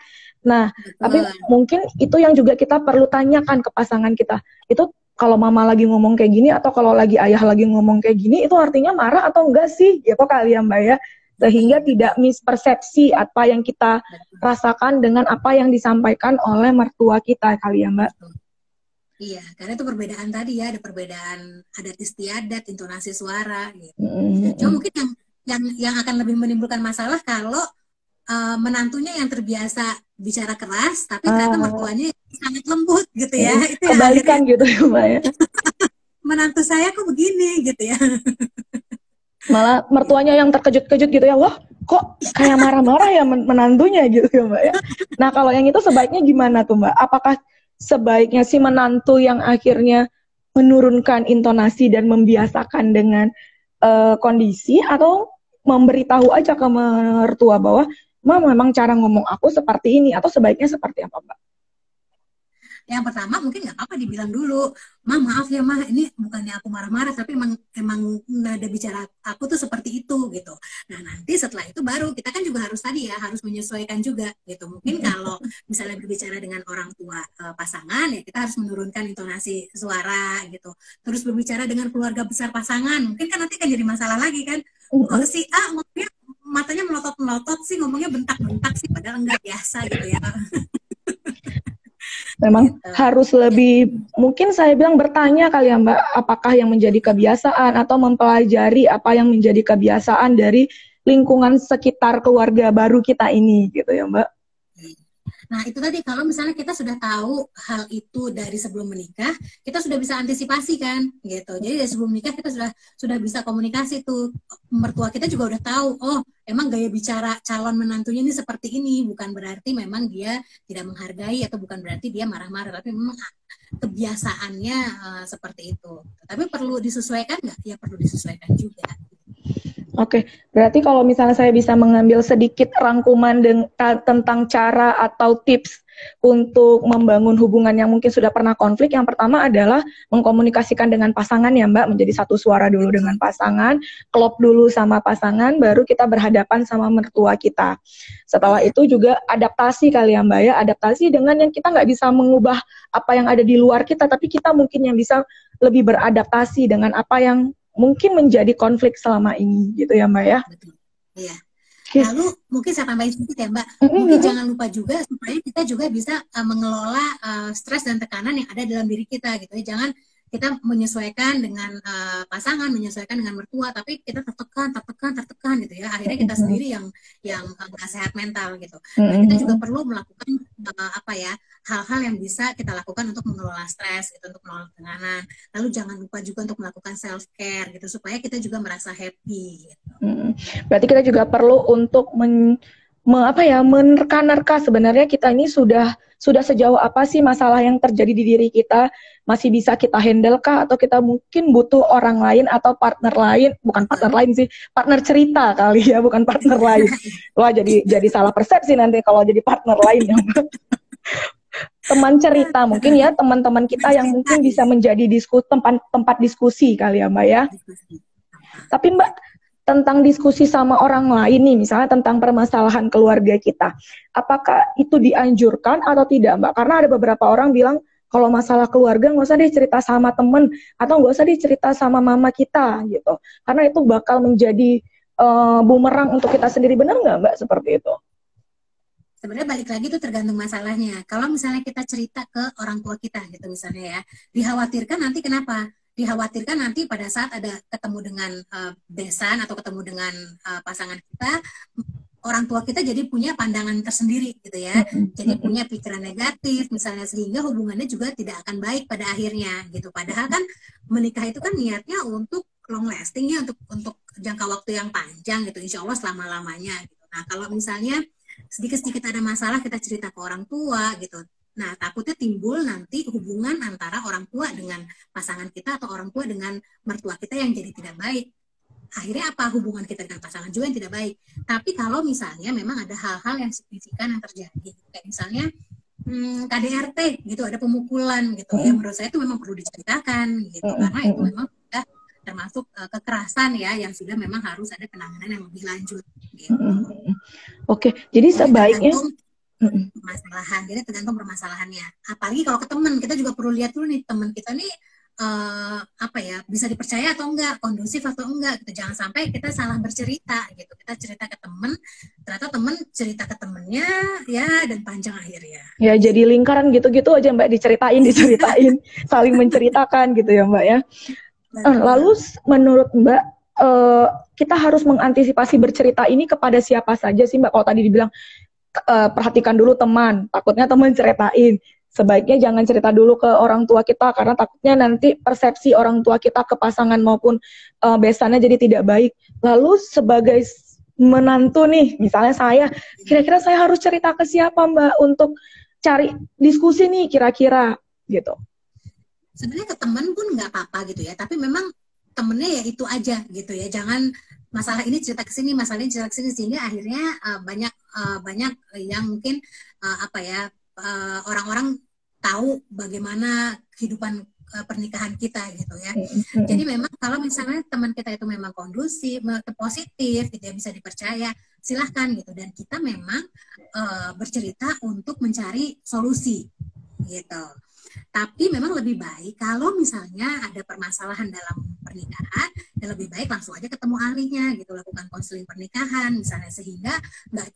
Nah, tapi mungkin itu yang juga kita perlu tanyakan ke pasangan kita. Itu kalau mama lagi ngomong kayak gini atau kalau lagi ayah lagi ngomong kayak gini, itu artinya marah atau enggak sih? Gitu kali ya Mbak ya. Sehingga tidak mispersepsi apa yang kita rasakan dengan apa yang disampaikan oleh mertua kita kali ya Mbak. Iya, karena itu perbedaan tadi ya, ada perbedaan adat istiadat, intonasi suara gitu. Cuma mungkin yang akan lebih menimbulkan masalah kalau menantunya yang terbiasa bicara keras, tapi ternyata mertuanya sangat lembut gitu ya. Itu kebalikan gitu ya Mbak ya. Menantu saya kok begini gitu ya. Malah mertuanya yang terkejut-kejut gitu ya, wah kok kayak marah-marah ya menantunya gitu ya Mbak ya. Nah kalau yang itu sebaiknya gimana tuh Mbak? Apakah sebaiknya si menantu yang akhirnya menurunkan intonasi dan membiasakan dengan kondisi, atau memberitahu aja ke mertua bahwa memang cara ngomong aku seperti ini, atau sebaiknya seperti apa Mbak? Yang pertama mungkin nggak apa-apa dibilang dulu, Ma maaf ya Ma, ini bukannya aku marah-marah, tapi emang nada bicara aku tuh seperti itu gitu. Nah nanti setelah itu baru kita kan juga harus tadi ya, harus menyesuaikan juga gitu. Mungkin kalau misalnya berbicara dengan orang tua pasangan ya kita harus menurunkan intonasi suara gitu. Terus berbicara dengan keluarga besar pasangan, mungkin kan nanti kan jadi masalah lagi kan. Kok si A ngomongnya matanya melotot-melotot sih, ngomongnya bentak-bentak sih, padahal enggak biasa gitu ya. Memang harus lebih, mungkin saya bilang bertanya kali ya Mbak, apakah yang menjadi kebiasaan atau mempelajari apa yang menjadi kebiasaan dari lingkungan sekitar keluarga baru kita ini gitu ya Mbak. Nah itu tadi, kalau misalnya kita sudah tahu hal itu dari sebelum menikah, kita sudah bisa antisipasi kan gitu. Jadi dari sebelum menikah kita sudah bisa komunikasi tuh, mertua kita juga udah tahu, oh emang gaya bicara calon menantunya ini seperti ini, bukan berarti memang dia tidak menghargai atau bukan berarti dia marah-marah, tapi memang kebiasaannya seperti itu. Tapi perlu disesuaikan nggak? Ya perlu disesuaikan juga. Oke, berarti kalau misalnya saya bisa mengambil sedikit rangkuman tentang cara atau tips untuk membangun hubungan yang mungkin sudah pernah konflik, yang pertama adalah mengkomunikasikan dengan pasangan ya Mbak, menjadi satu suara dulu dengan pasangan, klop dulu sama pasangan, baru kita berhadapan sama mertua kita. Setelah itu juga adaptasi kali ya Mbak ya, adaptasi dengan yang kita nggak bisa mengubah apa yang ada di luar kita, tapi kita mungkin yang bisa lebih beradaptasi dengan apa yang mungkin menjadi konflik selama ini gitu ya Mbak ya. Betul. Iya. Lalu mungkin saya tambahin sedikit ya Mbak, mungkin jangan lupa juga supaya kita juga bisa mengelola stres dan tekanan yang ada dalam diri kita gitu ya. kita menyesuaikan dengan pasangan, menyesuaikan dengan mertua, tapi kita tertekan gitu ya. Akhirnya kita sendiri yang nggak sehat mental gitu. Nah, kita juga perlu melakukan apa ya, hal-hal yang bisa kita lakukan untuk mengelola stres gitu, untuk mengelola tekanan. Lalu jangan lupa juga untuk melakukan self care gitu, supaya kita juga merasa happy gitu. Berarti kita juga perlu untuk menerka-nerka sebenarnya kita ini sudah sejauh apa sih masalah yang terjadi di diri kita, masih bisa kita handle kah, atau kita mungkin butuh orang lain atau partner lain, bukan partner lain sih, partner cerita kali ya, bukan partner lain. Wah, jadi salah persepsi nanti kalau jadi partner lain ya. Teman cerita mungkin ya, teman-teman kita yang mungkin bisa menjadi tempat diskusi kali ya Mbak ya. Tapi Mbak, tentang diskusi sama orang lain nih, misalnya tentang permasalahan keluarga kita, apakah itu dianjurkan atau tidak Mbak? Karena ada beberapa orang bilang, kalau masalah keluarga nggak usah deh cerita sama temen, atau nggak usah deh cerita sama mama kita, gitu. Karena itu bakal menjadi bumerang untuk kita sendiri. Benar nggak Mbak seperti itu? Sebenarnya balik lagi itu tergantung masalahnya. Kalau misalnya kita cerita ke orang tua kita gitu misalnya ya, dikhawatirkan nanti kenapa? Dikhawatirkan nanti pada saat ada ketemu dengan besan atau ketemu dengan pasangan kita, orang tua kita jadi punya pandangan tersendiri gitu ya, jadi punya pikiran negatif misalnya, sehingga hubungannya juga tidak akan baik pada akhirnya gitu. Padahal kan menikah itu kan niatnya untuk long lasting ya, untuk jangka waktu yang panjang gitu, insya Allah selama-lamanya gitu. Nah kalau misalnya sedikit-sedikit ada masalah kita cerita ke orang tua gitu, nah takutnya timbul nanti hubungan antara orang tua dengan pasangan kita atau orang tua dengan mertua kita yang jadi tidak baik. Akhirnya apa? Hubungan kita dengan pasangan juga yang tidak baik. Tapi kalau misalnya memang ada hal-hal yang signifikan yang terjadi, kayak misalnya KDRT gitu, ada pemukulan gitu, ya menurut saya itu memang perlu diceritakan gitu, karena itu memang sudah termasuk kekerasan ya, yang sudah memang harus ada penanganan yang lebih lanjut gitu. Oke, jadi sebaiknya permasalahan, jadi tergantung permasalahannya. Apalagi kalau ke teman, kita juga perlu lihat dulu nih teman kita nih apa ya, bisa dipercaya atau enggak, kondusif atau enggak gitu. Jangan sampai kita salah bercerita gitu. Kita cerita ke teman, ternyata teman cerita ke temennya ya, dan panjang akhirnya. Ya jadi lingkaran gitu-gitu aja Mbak, diceritain, saling menceritakan gitu ya Mbak ya. Lalu menurut Mbak, kita harus mengantisipasi bercerita ini kepada siapa saja sih Mbak? Kalau tadi dibilang perhatikan dulu teman, takutnya teman ceritain. Sebaiknya jangan cerita dulu ke orang tua kita, karena takutnya nanti persepsi orang tua kita ke pasangan maupun besannya jadi tidak baik. Lalu sebagai menantu nih, misalnya saya, kira-kira saya harus cerita ke siapa Mbak untuk cari diskusi nih kira-kira gitu? Sebenarnya ke teman pun nggak apa-apa gitu ya, tapi memang temennya ya itu aja gitu ya, jangan masalah ini cerita ke sini, masalah ini cerita ke sini, sehingga akhirnya banyak yang mungkin apa ya, orang-orang tahu bagaimana kehidupan pernikahan kita gitu ya. Jadi memang kalau misalnya teman kita itu memang kondusif, positif, tidak bisa dipercaya, silahkan gitu, dan kita memang bercerita untuk mencari solusi gitu. Tapi memang lebih baik kalau misalnya ada permasalahan dalam pernikahan, ya lebih baik langsung aja ketemu ahlinya gitu, lakukan konseling pernikahan misalnya, sehingga nggak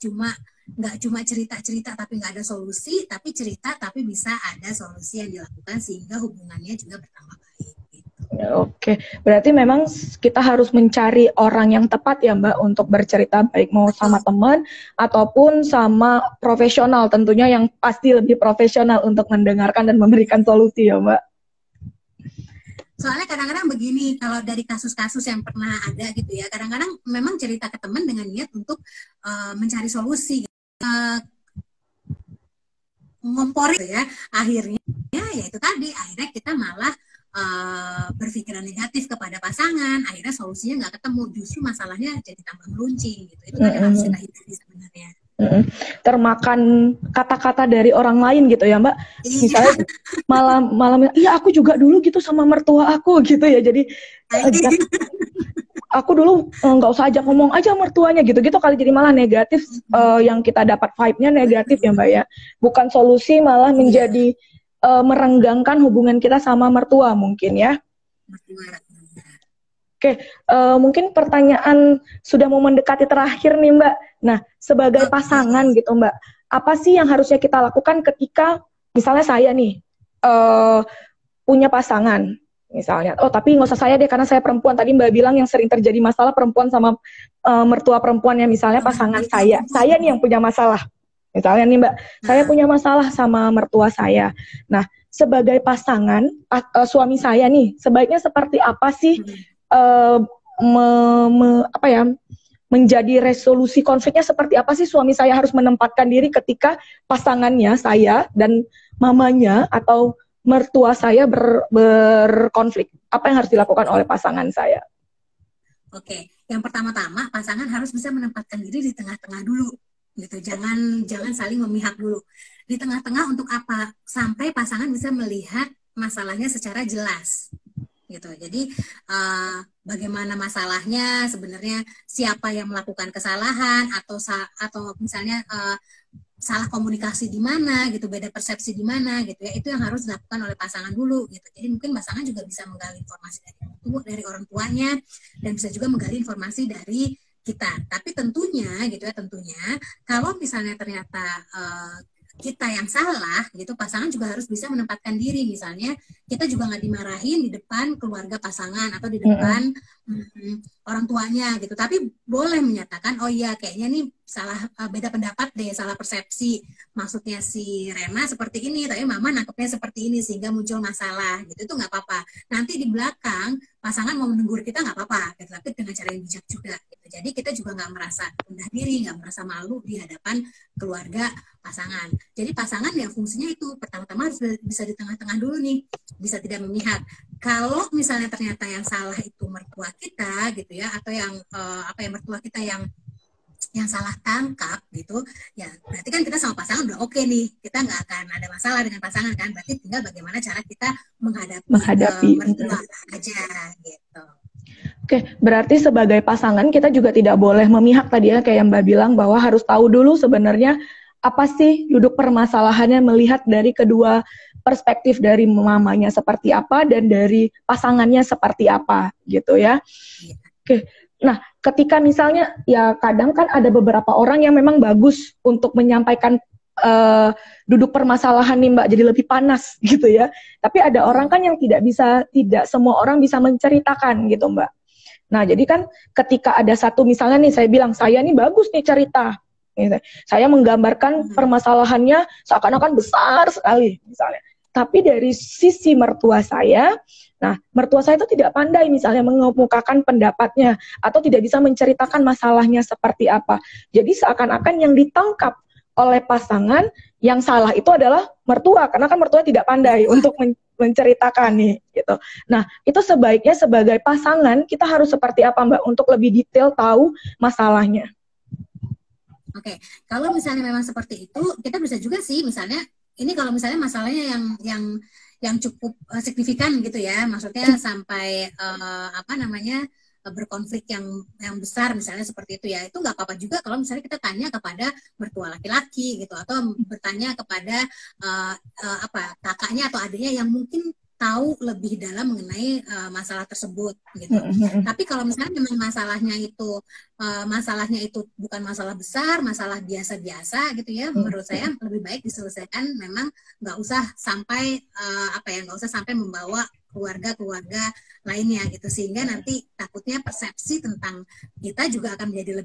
cuma cerita-cerita tapi nggak ada solusi, tapi cerita tapi bisa ada solusi yang dilakukan sehingga hubungannya juga bertambah baik. Oke, berarti memang kita harus mencari orang yang tepat ya Mbak untuk bercerita, baik mau sama teman ataupun sama profesional, tentunya yang pasti lebih profesional untuk mendengarkan dan memberikan solusi ya Mbak. Soalnya kadang-kadang begini, kalau dari kasus-kasus yang pernah ada gitu ya, kadang-kadang memang cerita ke teman dengan niat untuk mencari solusi, ngompori gitu ya, akhirnya ya itu tadi, akhirnya kita malah berpikiran negatif kepada pasangan, akhirnya solusinya nggak ketemu, justru masalahnya jadi tambah meruncing gitu. Itu kan yang harus kita hindari sebenarnya. Termakan kata-kata dari orang lain gitu ya Mbak. Misalnya malam iya aku juga dulu gitu sama mertua aku gitu ya, jadi aku dulu nggak usah ajak ngomong aja mertuanya gitu-gitu kali, jadi malah negatif, yang kita dapat vibe-nya negatif ya Mbak ya, bukan solusi, malah menjadi merenggangkan hubungan kita sama mertua mungkin ya. Oke, mungkin pertanyaan sudah mau mendekati terakhir nih Mbak. Nah, sebagai pasangan gitu Mbak, apa sih yang harusnya kita lakukan ketika misalnya saya nih punya pasangan, Misalnya, oh tapi nggak usah saya deh karena saya perempuan. Tadi Mbak bilang yang sering terjadi masalah perempuan sama mertua perempuannya, misalnya pasangan saya nih yang punya masalah. Misalnya nih Mbak, saya punya masalah sama mertua saya. Nah, sebagai pasangan, suami saya nih, sebaiknya seperti apa sih menjadi resolusi konfliknya seperti apa sih suami saya harus menempatkan diri ketika pasangannya, saya dan mamanya atau mertua saya berkonflik. Apa yang harus dilakukan oleh pasangan saya? Oke, yang pertama-tama pasangan harus bisa menempatkan diri di tengah-tengah dulu, gitu. Jangan saling memihak dulu. Di tengah-tengah untuk apa? Sampai pasangan bisa melihat masalahnya secara jelas, gitu. Jadi bagaimana masalahnya sebenarnya, siapa yang melakukan kesalahan atau misalnya salah komunikasi di mana gitu, beda persepsi di mana gitu ya, itu yang harus dilakukan oleh pasangan dulu gitu. Jadi mungkin pasangan juga bisa menggali informasi dari orang tuanya dan bisa juga menggali informasi dari kita. Tapi tentunya gitu ya, kalau misalnya ternyata kita yang salah gitu, pasangan juga harus bisa menempatkan diri. Misalnya kita juga nggak dimarahin di depan keluarga pasangan atau di depan orang tuanya gitu, tapi boleh menyatakan, oh iya kayaknya nih salah, beda pendapat deh, salah persepsi, maksudnya si Rena seperti ini tapi mama nangkepnya seperti ini, sehingga muncul masalah gitu. Itu nggak apa-apa, nanti di belakang pasangan mau menegur kita nggak apa-apa gitu, tapi dengan cara yang bijak juga gitu. Jadi kita juga nggak merasa rendah diri, nggak merasa malu di hadapan keluarga pasangan. Jadi pasangan ya fungsinya itu pertama-tama harus bisa di tengah-tengah dulu nih, bisa tidak memihak. Kalau misalnya ternyata yang salah itu mertua kita gitu ya, atau yang mertua kita yang salah tangkap gitu ya, berarti kan kita sama pasangan udah oke nih, kita nggak akan ada masalah dengan pasangan kan. Berarti tinggal bagaimana cara kita menghadapi mertua aja gitu. Oke, berarti sebagai pasangan kita juga tidak boleh memihak tadi ya, kayak Mbak bilang bahwa harus tahu dulu sebenarnya apa sih duduk permasalahannya, melihat dari kedua perspektif, dari mamanya seperti apa dan dari pasangannya seperti apa gitu ya. Oke. Nah, ketika misalnya ya kadang kan ada beberapa orang yang memang bagus untuk menyampaikan duduk permasalahan nih Mbak, jadi lebih panas gitu ya. Tapi ada orang kan yang tidak semua orang bisa menceritakan gitu Mbak. Nah, jadi kan ketika ada satu misalnya nih saya bilang, saya nih bagus nih cerita. Gitu. Saya menggambarkan permasalahannya seakan-akan besar sekali misalnya. Tapi dari sisi mertua saya, nah mertua saya itu tidak pandai misalnya mengemukakan pendapatnya atau tidak bisa menceritakan masalahnya seperti apa. Jadi seakan-akan yang ditangkap oleh pasangan yang salah itu adalah mertua, karena kan mertua tidak pandai untuk menceritakan nih gitu. Nah, itu sebaiknya sebagai pasangan kita harus seperti apa Mbak untuk lebih detail tahu masalahnya. Oke, kalau misalnya memang seperti itu, kita bisa juga sih misalnya ini kalau misalnya masalahnya yang cukup signifikan gitu ya, maksudnya sampai berkonflik yang besar misalnya seperti itu ya, itu nggak apa-apa juga kalau misalnya kita tanya kepada mertua laki-laki gitu, atau bertanya kepada kakaknya atau adiknya yang mungkin tahu lebih dalam mengenai masalah tersebut gitu. Tapi kalau misalnya memang masalahnya itu bukan masalah besar, masalah biasa-biasa gitu ya, menurut saya lebih baik diselesaikan memang nggak usah sampai membawa keluarga lainnya gitu, sehingga nanti takutnya persepsi tentang kita juga akan menjadi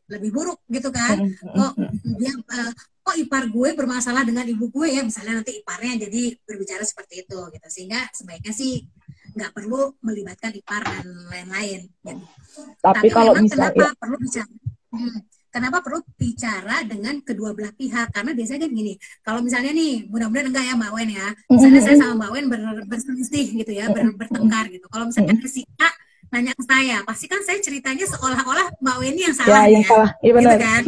lebih buruk gitu kan. Kok ipar gue bermasalah dengan ibu gue ya, misalnya nanti iparnya jadi berbicara seperti itu gitu, sehingga sebaiknya sih nggak perlu melibatkan ipar dan lain-lain gitu. Tapi kalau misalnya kenapa perlu bicara dengan kedua belah pihak? Karena biasanya kan gini, kalau misalnya nih, mudah-mudahan enggak ya Mbak Wen ya, misalnya saya sama Mbak Wen berselisih gitu ya, bertengkar gitu. Kalau misalnya ada si A nanya ke saya, pasti kan saya ceritanya seolah-olah Mbak Wen yang salah ya, salah. Ya, benar. Gitu kan?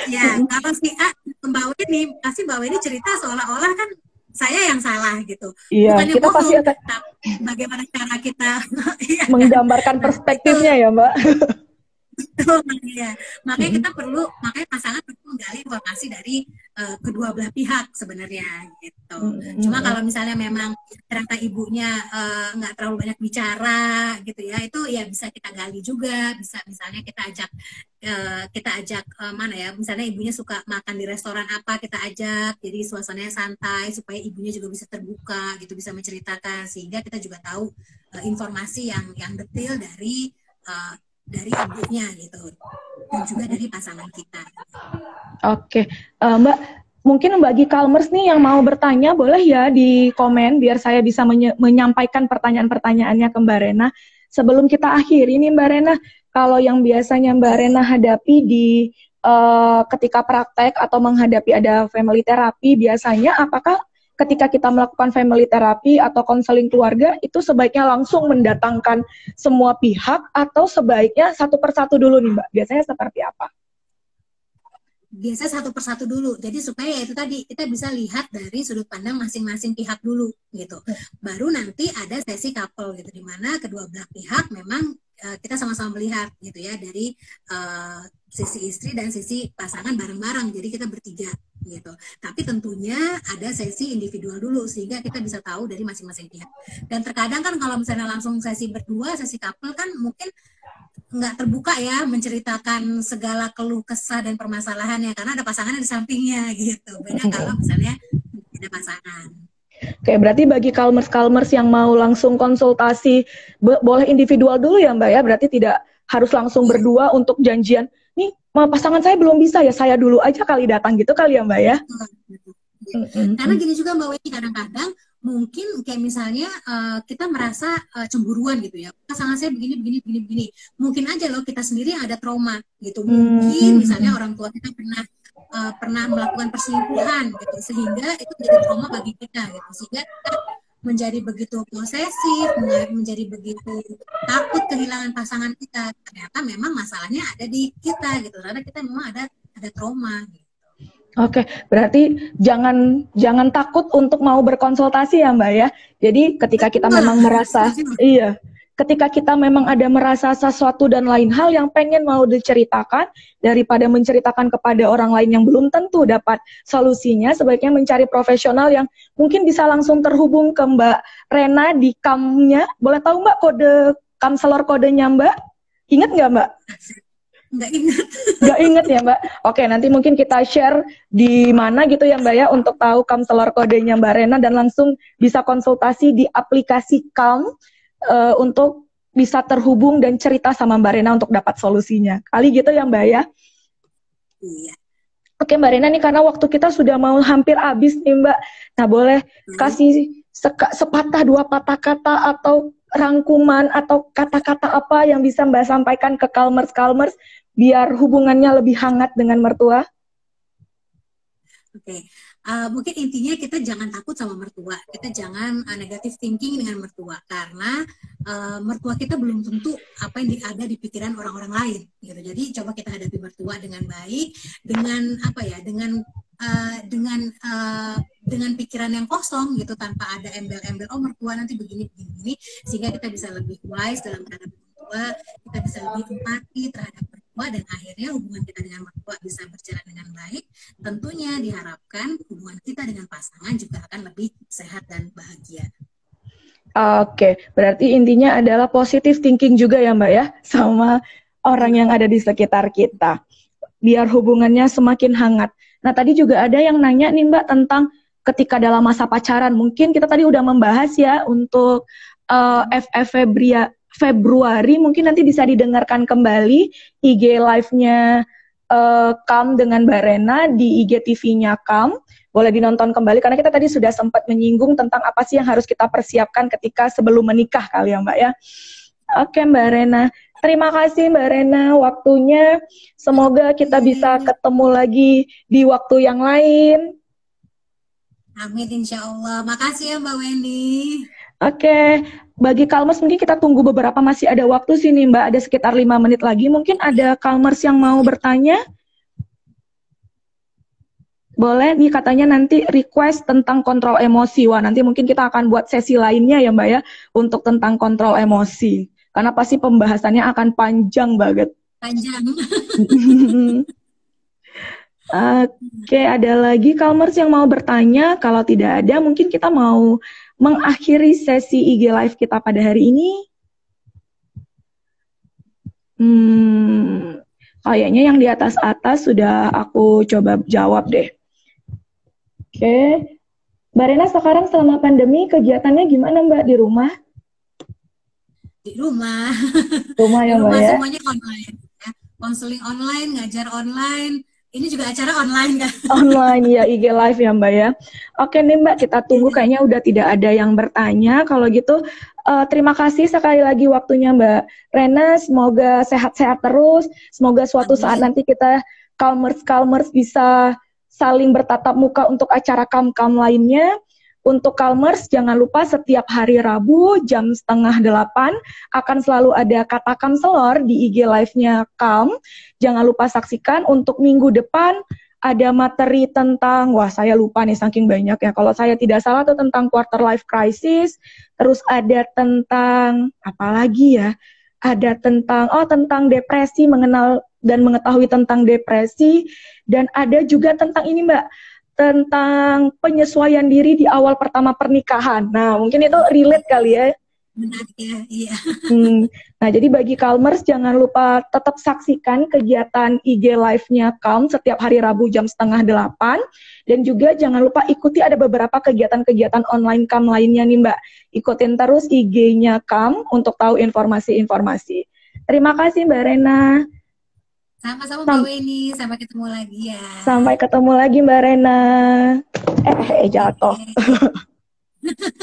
Ya, kalau si A ke Mbak Wen nih, pasti Mbak Wen cerita seolah-olah kan saya yang salah gitu. Iya, bukannya kita pasti akan bagaimana cara kita menggambarkan perspektifnya ya Mbak. Iya, makanya kita perlu, makanya pasangan perlu menggali informasi dari kedua belah pihak sebenarnya gitu. Cuma kalau misalnya memang ternyata ibunya nggak terlalu banyak bicara gitu ya, itu ya bisa kita gali juga, bisa misalnya kita ajak mana ya, misalnya ibunya suka makan di restoran apa, kita ajak, jadi suasananya santai supaya ibunya juga bisa terbuka gitu, bisa menceritakan sehingga kita juga tahu informasi yang detail dari ibunya gitu dan juga dari pasangan kita. Oke, Mbak, mungkin bagi Kalmers nih yang mau bertanya boleh ya di komen biar saya bisa menyampaikan pertanyaan-pertanyaannya ke Mbak Rena. Sebelum kita akhiri nih Mbak Rena, kalau yang biasanya Mbak Rena hadapi di ketika praktek atau menghadapi ada family therapy, biasanya apakah ketika kita melakukan family therapy atau konseling keluarga itu sebaiknya langsung mendatangkan semua pihak atau sebaiknya satu persatu dulu nih Mbak? Biasanya seperti apa? Biasa satu persatu dulu, jadi supaya itu tadi kita bisa lihat dari sudut pandang masing-masing pihak dulu gitu. Baru nanti ada sesi couple gitu, di mana kedua belah pihak memang kita sama-sama melihat gitu ya, dari sisi istri dan sisi pasangan bareng-bareng, jadi kita bertiga gitu. Tapi tentunya ada sesi individual dulu sehingga kita bisa tahu dari masing-masing pihak. Dan terkadang kan kalau misalnya langsung sesi berdua, sesi couple kan mungkin nggak terbuka ya menceritakan segala keluh kesah dan permasalahannya karena ada pasangan di sampingnya gitu. Beda kalau misalnya ada pasangan. Oke, berarti bagi Kalmers yang mau langsung konsultasi boleh individual dulu ya Mbak ya, berarti tidak harus langsung berdua untuk janjian. Nih pasangan saya belum bisa ya, saya dulu aja kali datang gitu kali ya Mbak ya. Karena gini juga Mbak Weni, kadang-kadang mungkin kayak misalnya kita merasa cemburuan gitu ya, pasangan saya begini. Mungkin aja loh kita sendiri yang ada trauma gitu. Mungkin misalnya orang tua kita pernah melakukan perselingkuhan gitu, sehingga itu menjadi trauma bagi kita gitu, sehingga kita menjadi begitu posesif, menjadi begitu takut kehilangan pasangan kita. Ternyata memang masalahnya ada di kita gitu, karena kita memang ada trauma gitu. Oke, berarti jangan takut untuk mau berkonsultasi ya Mbak ya. Jadi ketika kita memang merasa, ketika kita memang ada merasa sesuatu dan lain hal yang pengen mau diceritakan, daripada menceritakan kepada orang lain yang belum tentu dapat solusinya, sebaiknya mencari profesional yang mungkin bisa langsung terhubung ke Mbak Rena di CAM-nya. Boleh tahu Mbak kode konselor kodenya Mbak? Ingat nggak Mbak? Nggak ingat. Nggak ingat ya Mbak? Oke, nanti mungkin kita share di mana gitu ya Mbak ya, untuk tahu konselor kodenya Mbak Rena dan langsung bisa konsultasi di aplikasi Calm untuk bisa terhubung dan cerita sama Mbak Rena untuk dapat solusinya. Kali gitu ya Mbak ya? Iya. Oke Mbak Rena nih, karena waktu kita sudah mau hampir habis nih Mbak. Nah boleh kasih sepatah dua patah kata atau rangkuman atau kata-kata apa yang bisa Mbak sampaikan ke Kalmers biar hubungannya lebih hangat dengan mertua? Oke. Mungkin intinya kita jangan takut sama mertua, kita jangan negative thinking dengan mertua, karena mertua kita belum tentu apa yang ada di pikiran orang-orang lain gitu. Jadi coba kita hadapi mertua dengan baik, dengan apa ya, dengan pikiran yang kosong gitu, tanpa ada embel-embel mertua nanti begini, sehingga kita bisa lebih wise dalam menghadapi mertua, kita bisa lebih empati terhadap mertua, dan akhirnya hubungan kita dengan mertua bisa berjalan dengan baik. Tentunya diharapkan hubungan kita dengan pasangan juga akan lebih sehat dan bahagia. Oke, berarti intinya adalah positive thinking juga ya Mbak ya, sama orang yang ada di sekitar kita, biar hubungannya semakin hangat. Nah tadi juga ada yang nanya nih Mbak tentang ketika dalam masa pacaran, mungkin kita tadi udah membahas ya untuk Februari, mungkin nanti bisa didengarkan kembali IG live-nya Calm dengan Mbak Rena di IGTV-nya Calm. Boleh dinonton kembali, karena kita tadi sudah sempat menyinggung tentang apa sih yang harus kita persiapkan ketika sebelum menikah kali ya Mbak ya. Oke Mbak Rena, terima kasih Mbak Rena waktunya. Semoga kita bisa ketemu lagi di waktu yang lain. Amin, insya Allah. Makasih ya Mbak Wendy. Oke, bagi Kalmers mungkin kita tunggu beberapa, masih ada waktu sini Mbak, ada sekitar 5 menit lagi. Mungkin ada Kalmers yang mau bertanya? Boleh nih, katanya nanti request tentang kontrol emosi. Wah, nanti mungkin kita akan buat sesi lainnya ya Mbak ya, untuk tentang kontrol emosi. Karena pasti pembahasannya akan panjang banget. Panjang. Oke, ada lagi Kalmers yang mau bertanya? Kalau tidak ada, mungkin kita mau mengakhiri sesi IG Live kita pada hari ini. Kayaknya yang di atas-atas sudah aku coba jawab deh. Oke, Mbak Rena sekarang selama pandemi kegiatannya gimana Mbak di rumah? Di rumah. Rumah Di ya Mbak rumah ya? semuanya online. Ya. Konseling online, ngajar online. Ini juga acara online kan? Online ya, IG Live ya Mbak ya. Oke nih Mbak, kita tunggu kayaknya udah tidak ada yang bertanya. Kalau gitu, terima kasih sekali lagi waktunya Mbak Rena. Semoga sehat-sehat terus. Semoga suatu saat Amin. nanti kita Kalmers bisa saling bertatap muka untuk acara kam-kam lainnya. Untuk Kalmers, jangan lupa setiap hari Rabu jam 7:30 akan selalu ada kata Kamselor di IG Live-nya Kalm. Jangan lupa saksikan. Untuk minggu depan ada materi tentang, wah saya lupa nih saking banyak ya, kalau saya tidak salah itu tentang quarter life crisis, terus ada tentang, apa lagi ya, ada tentang depresi, mengenal dan mengetahui tentang depresi, dan ada juga tentang ini Mbak, tentang penyesuaian diri di awal pertama pernikahan. Nah mungkin itu relate kali ya. Menarik ya, iya. Nah, jadi bagi Kalmers jangan lupa tetap saksikan kegiatan IG Live-nya Kalm setiap hari Rabu jam 7:30 dan juga jangan lupa ikuti ada beberapa kegiatan-kegiatan online Kalm lainnya nih Mbak. Ikutin terus IG-nya Kalm untuk tahu informasi-informasi. Terima kasih Mbak Rena. Sama-sama Mbak Weni, sampai ketemu lagi ya. Sampai ketemu lagi Mbak Rena. Jatuh. Oke.